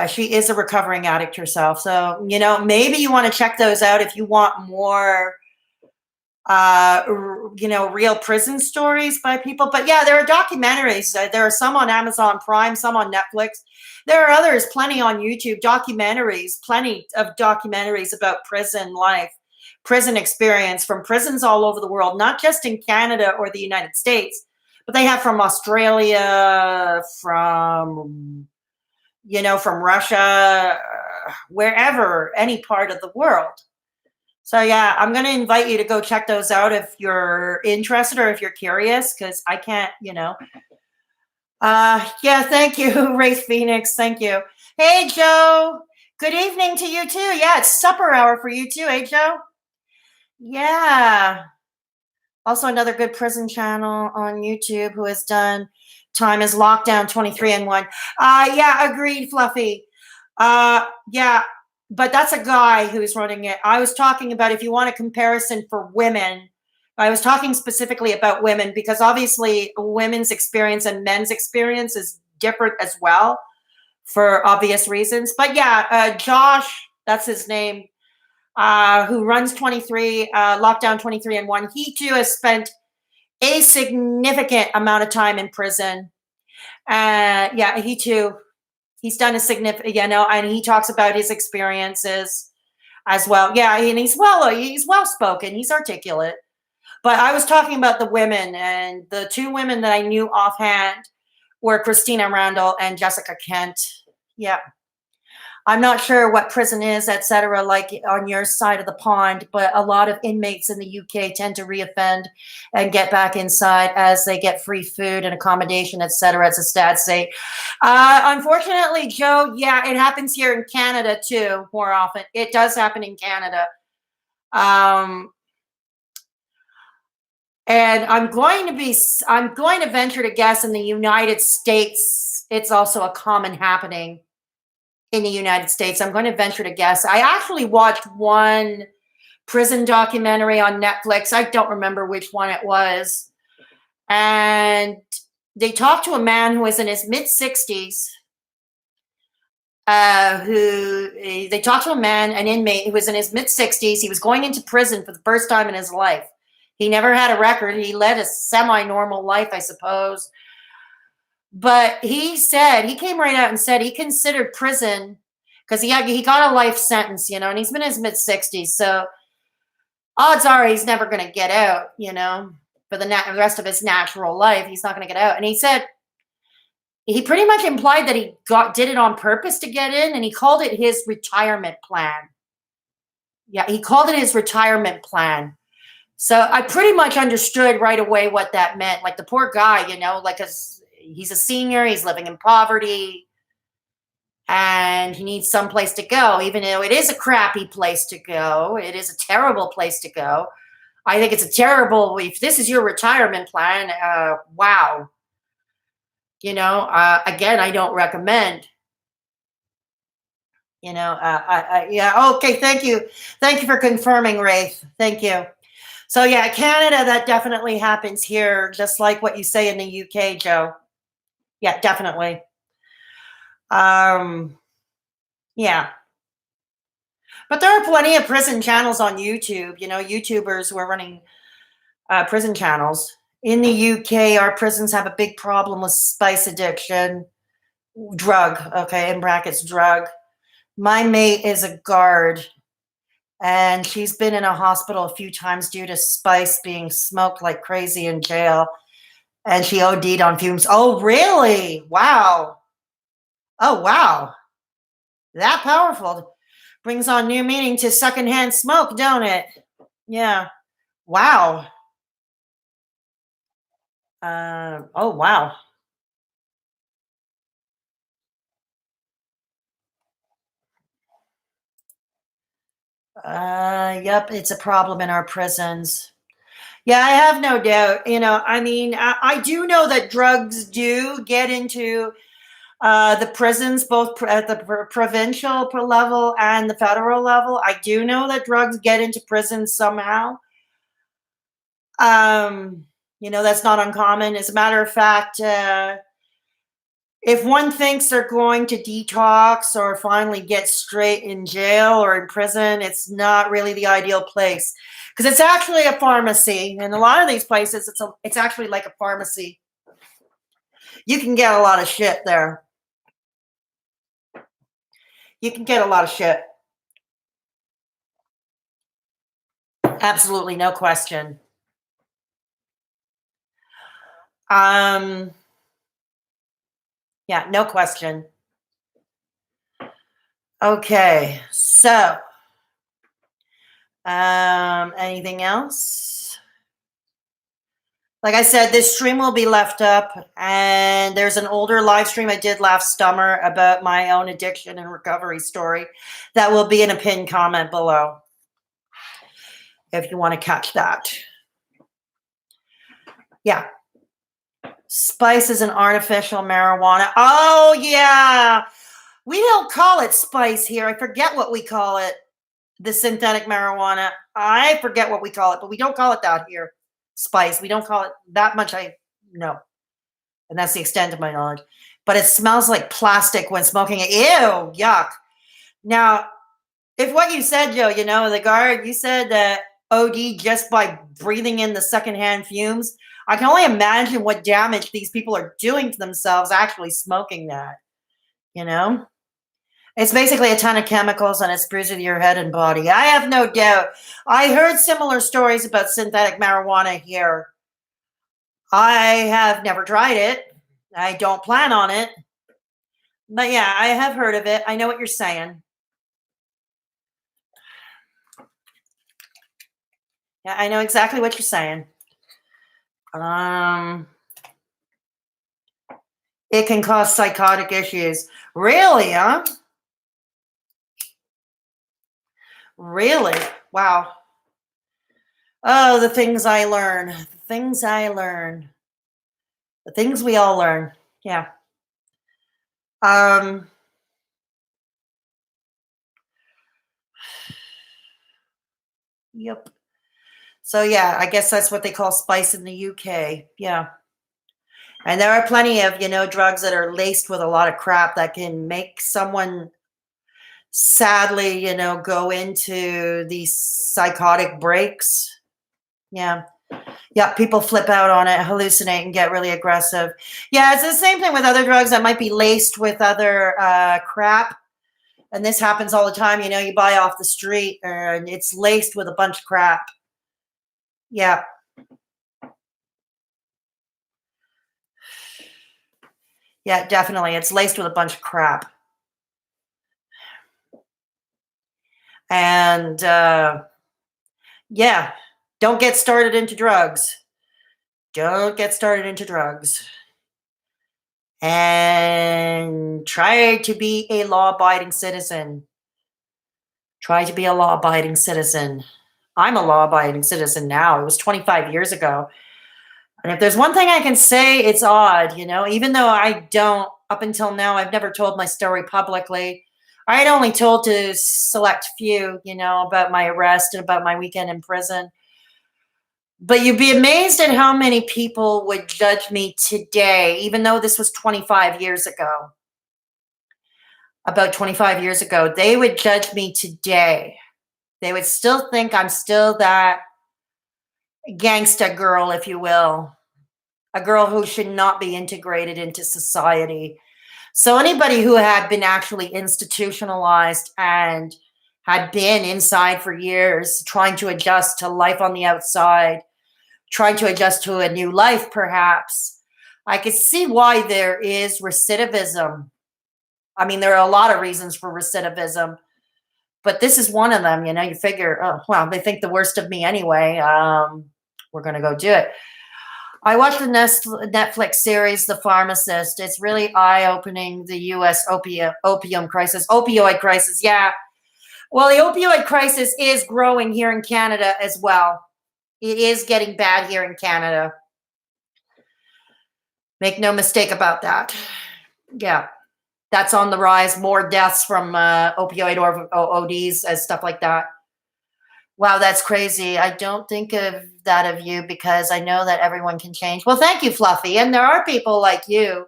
She is a recovering addict herself. So, maybe you want to check those out if you want more, real prison stories by people. But yeah, there are documentaries. There are some on Amazon Prime, some on Netflix. There are others, plenty on YouTube, plenty of documentaries about prison life, prison experience from prisons all over the world, not just in Canada or the United States, but they have from Australia, from Russia, wherever, any part of the world. So yeah, I'm going to invite you to go check those out if you're interested or if you're curious, because I can't, yeah, thank you, Wraith Phoenix. Thank you. Hey, Joe. Good evening to you too. Yeah, it's supper hour for you too, hey, Joe? Yeah. Also another good prison channel on YouTube who has done time is Lockdown 23 and 1. Yeah, agreed, Fluffy. Yeah, but that's a guy who's running it. I was talking about, if you want a comparison for women, I was talking specifically about women because obviously women's experience and men's experience is different as well for obvious reasons. But yeah, Josh, that's his name, who runs Lockdown 23 and 1. He too has spent a significant amount of time in prison. Yeah, he too. He's done a significant, and he talks about his experiences as well. Yeah, and he's well spoken. He's articulate. But I was talking about the women, and the two women that I knew offhand were Christina Randall and Jessica Kent. Yeah. I'm not sure what prison is, etc., like on your side of the pond, but a lot of inmates in the UK tend to reoffend and get back inside as they get free food and accommodation, etc. It's a sad state. Unfortunately, Joe, yeah, it happens here in Canada too. More often, it does happen in Canada. Um, and I'm going to venture to guess in the United States, it's also a common happening in the United States. I'm going to venture to guess. I actually watched one prison documentary on Netflix. I don't remember which one it was. And they talked to a man who was in his mid 60s. They talked to an inmate who was in his mid 60s. He was going into prison for the first time in his life. He never had a record. He led a semi-normal life, I suppose. But he came right out and said he considered prison because he got a life sentence, and he's been in his mid 60s. So odds are he's never going to get out, for the rest of his natural life. He's not going to get out. And he said he pretty much implied that he did it on purpose to get in, and he called it his retirement plan. Yeah, he called it his retirement plan. So I pretty much understood right away what that meant. Like the poor guy, like he's a senior, he's living in poverty, and he needs some place to go, even though it is a crappy place to go. It is a terrible place to go. I think it's a terrible, if this is your retirement plan, wow. Again, I don't recommend. Yeah, okay, thank you. Thank you for confirming, Wraith. Thank you. So yeah, Canada, that definitely happens here, just like what you say in the UK, Joe. Yeah, definitely. Yeah. But there are plenty of prison channels on YouTube. YouTubers who are running prison channels. In the UK, our prisons have a big problem with spice addiction. Drug, okay, in brackets, drug. My mate is a guard, and she's been in a hospital a few times due to spice being smoked like crazy in jail. And she OD'd on fumes. Oh, really? Wow. Oh, wow. That powerful. Brings on new meaning to secondhand smoke, don't it? Yeah. Wow. Oh, wow. Yep, it's a problem in our prisons. Yeah, I have no doubt. I do know that drugs do get into the prisons, both at the provincial level and the federal level. I do know that drugs get into prisons somehow. That's not uncommon. As a matter of fact, if one thinks they're going to detox or finally get straight in jail or in prison, it's not really the ideal place because it's actually a pharmacy. And a lot of these places, it's actually like a pharmacy. You can get a lot of shit there. You can get a lot of shit. Absolutely, no question. Yeah, no question. Okay, so anything else? Like I said, this stream will be left up, and there's an older live stream I did last summer about my own addiction and recovery story that will be in a pinned comment below if you want to catch that. Yeah. Spice is an artificial marijuana. Oh, yeah. We don't call it spice here. I forget what we call it. The synthetic marijuana. I forget what we call it, but we don't call it that here. Spice. We don't call it that much. I know. And that's the extent of my knowledge. But it smells like plastic when smoking it. Ew, yuck. Now, if what you said, Joe, the guard, you said that OD just by breathing in the secondhand fumes. I can only imagine what damage these people are doing to themselves actually smoking that, It's basically a ton of chemicals and it screws with your head and body. I have no doubt. I heard similar stories about synthetic marijuana here. I have never tried it. I don't plan on it. But yeah, I have heard of it. I know what you're saying. Yeah, I know exactly what you're saying. Um, it can cause psychotic issues. Really, huh? Really? Wow. Oh, the things I learn. The things I learn. The things we all learn. Yeah. Um, yep. So yeah, I guess that's what they call spice in the UK. Yeah. And there are plenty of, drugs that are laced with a lot of crap that can make someone sadly, go into these psychotic breaks. Yeah. Yeah, people flip out on it, hallucinate, and get really aggressive. Yeah, it's the same thing with other drugs that might be laced with other crap. And this happens all the time. You buy off the street and it's laced with a bunch of crap. Yeah. Yeah, definitely. It's laced with a bunch of crap. And yeah, don't get started into drugs. Don't get started into drugs. And try to be a law abiding citizen. Try to be a law abiding citizen. I'm a law abiding citizen now. It was 25 years ago. And if there's one thing I can say, it's odd, even though I don't, up until now, I've never told my story publicly. I had only told to select few, about my arrest and about my weekend in prison. But you'd be amazed at how many people would judge me today, even though this was 25 years ago. About 25 years ago, they would judge me today. They would still think I'm still that gangsta girl, if you will, a girl who should not be integrated into society. So anybody who had been actually institutionalized and had been inside for years, trying to adjust to life on the outside, trying to adjust to a new life, perhaps, I could see why there is recidivism. I mean, there are a lot of reasons for recidivism, but this is one of them. You figure, oh, well, they think the worst of me anyway. We're going to go do it. I watched the Netflix series, The Pharmacist. It's really eye-opening, the U.S. opioid crisis. Yeah. Well, the opioid crisis is growing here in Canada as well. It is getting bad here in Canada. Make no mistake about that. Yeah. That's on the rise. More deaths from opioid or ODs and stuff like that. Wow, that's crazy. I don't think of that of you because I know that everyone can change. Well, thank you, Fluffy. And there are people like you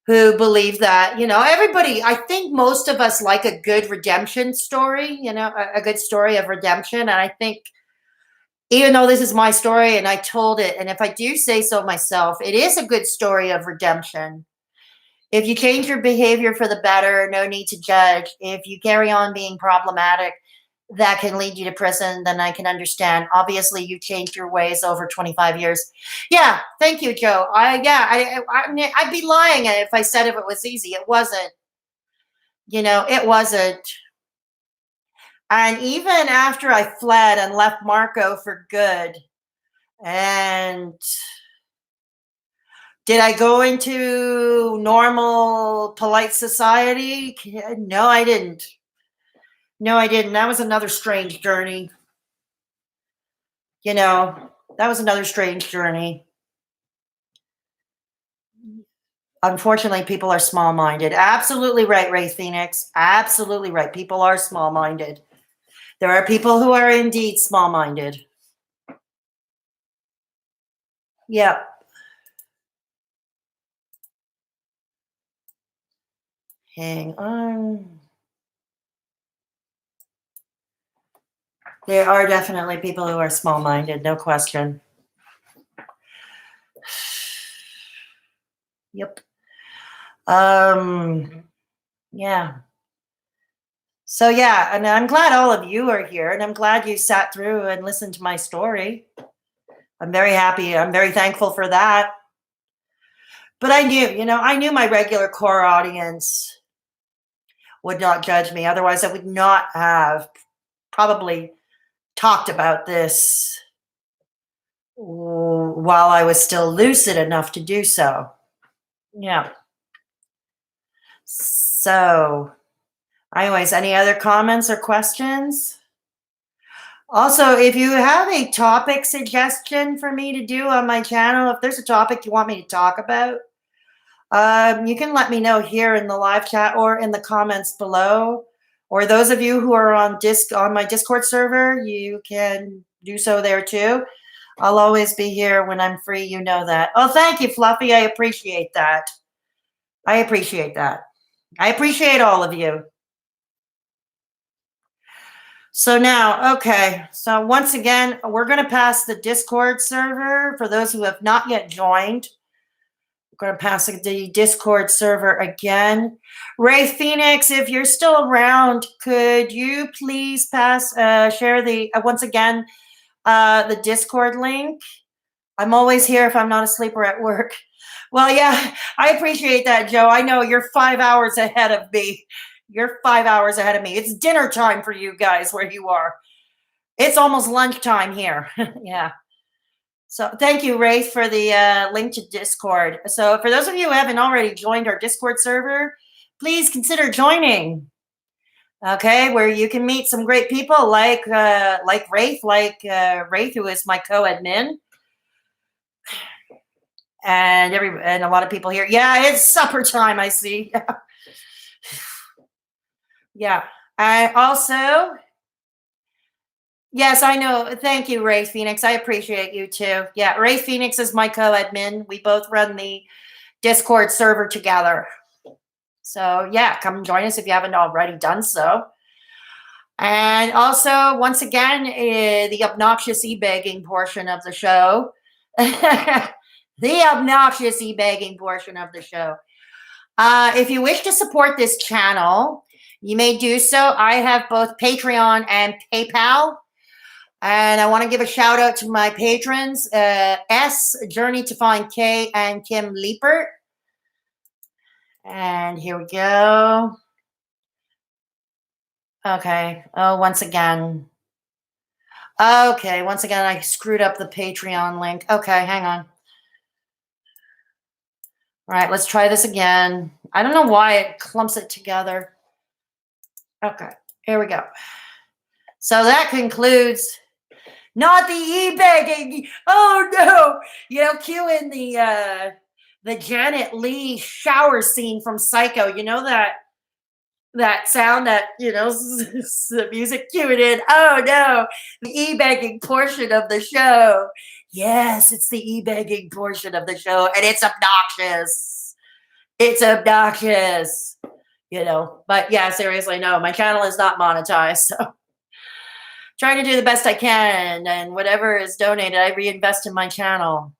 who believe that, everybody, I think most of us like a good redemption story, a good story of redemption. And I think even though this is my story and I told it, and if I do say so myself, it is a good story of redemption. If you change your behavior for the better, no need to judge. If you carry on being problematic, that can lead you to prison, then I can understand. Obviously, you changed your ways over 25 years. Yeah, thank you, Joe. I'd be lying if I said if it was easy. It wasn't. It wasn't. And even after I fled and left Marco for good, and did I go into normal, polite society? No, I didn't. No, I didn't. That was another strange journey. That was another strange journey. Unfortunately, people are small minded. Absolutely right, Ray Phoenix. Absolutely right. People are small minded. There are people who are indeed small minded. Yep. Hang on. There are definitely people who are small minded, no question. Yep. Yeah. So yeah, and I'm glad all of you are here, and I'm glad you sat through and listened to my story. I'm very happy. I'm very thankful for that. But I knew my regular core audience would not judge me. Otherwise, I would not have probably talked about this while I was still lucid enough to do so. Yeah. So, anyways, any other comments or questions? Also, if you have a topic suggestion for me to do on my channel, if there's a topic you want me to talk about, you can let me know here in the live chat or in the comments below. Or those of you who are on my Discord server, you can do so there too. I'll always be here when I'm free. You know that. Oh, thank you, Fluffy. I appreciate that. I appreciate that. I appreciate all of you. So now, okay. So once again, we're going to pass the Discord server for those who have not yet joined. We're going to pass the Discord server again. Ray Phoenix, if you're still around, could you please share the, once again, the Discord link? I'm always here if I'm not asleep or at work. Well, yeah, I appreciate that, Joe. I know you're 5 hours ahead of me. You're 5 hours ahead of me. It's dinner time for you guys where you are. It's almost lunchtime here. Yeah. So thank you, Ray, for the link to Discord. So for those of you who haven't already joined our Discord server, please consider joining. Okay, where you can meet some great people like Wraith, Wraith, who is my co-admin, and a lot of people here. Yeah, it's supper time. I see. Yeah, I also. Yes, I know. Thank you, Ray Phoenix. I appreciate you too. Yeah, Ray Phoenix is my co-admin. We both run the Discord server together. So yeah, come join us if you haven't already done so. And also, once again, the obnoxious e-begging portion of the show. The obnoxious e-begging portion of the show. If you wish to support this channel, you may do so. I have both Patreon and PayPal. And I want to give a shout out to my patrons, S, Journey to Find K, and Kim Leipert. And here we go. Okay. Oh, once again. Okay, once again, I screwed up the Patreon link. Okay, hang on. All right, let's try this again. I don't know why it clumps it together. Okay, here we go. So that concludes... Not the e-begging. Oh no! Cue in the Janet Leigh shower scene from Psycho. You know that sound that the music. Cue it in. Oh no! The e-begging portion of the show. Yes, it's the e-begging portion of the show, and it's obnoxious. It's obnoxious. But yeah, seriously, no, my channel is not monetized, so. Trying to do the best I can, and whatever is donated, I reinvest in my channel,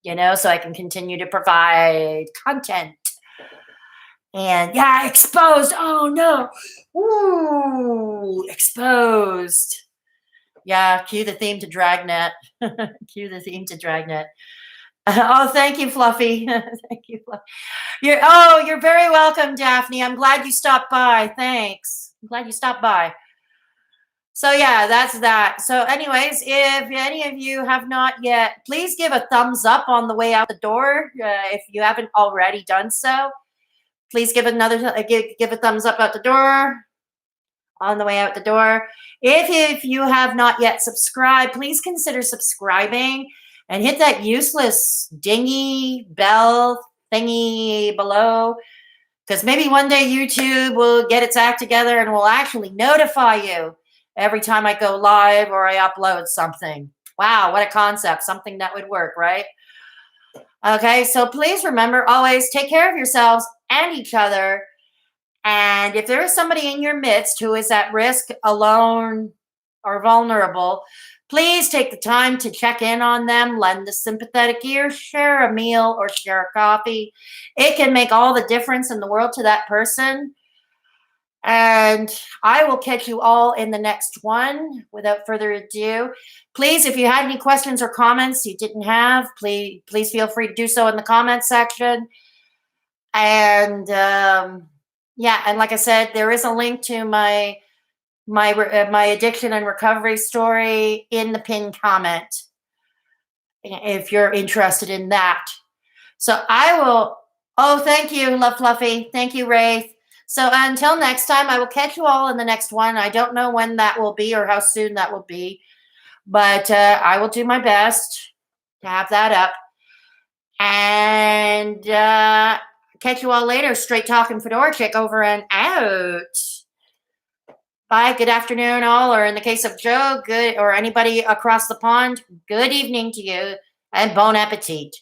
so I can continue to provide content. And yeah, exposed. Oh no. Ooh, exposed. Yeah, cue the theme to Dragnet. Cue the theme to Dragnet. Oh, thank you, Fluffy. Thank you, Fluffy. You're very welcome, Daphne. I'm glad you stopped by. Thanks. I'm glad you stopped by. So yeah, that's that. So anyways, if any of you have not yet, please give a thumbs up on the way out the door. If you haven't already done so, please give give a thumbs up out the door, on the way out the door. If you have not yet subscribed, please consider subscribing and hit that useless dingy bell thingy below, because maybe one day YouTube will get its act together and will actually notify you every time I go live or I upload something. Wow, what a concept. Something that would work, right? Okay, so please remember, always take care of yourselves and each other. And if there is somebody in your midst who is at risk, alone, or vulnerable, please take the time to check in on them, lend a sympathetic ear, share a meal, or share a coffee. It can make all the difference in the world to that person. And I will catch you all in the next one. Without further ado, please, if you had any questions or comments you didn't have, please feel free to do so in the comments section. And yeah, and like I said, there is a link to my addiction and recovery story in the pinned comment if you're interested in that. So I will. Oh, thank you, Love Fluffy. Thank you, Wraith. So until next time, I will catch you all in the next one. I don't know when that will be or how soon that will be, but I will do my best to have that up. And catch you all later. Straight talking Fedora Chick over and out. Bye. Good afternoon, all. Or in the case of Joe, good, or anybody across the pond, good evening to you and bon appetit.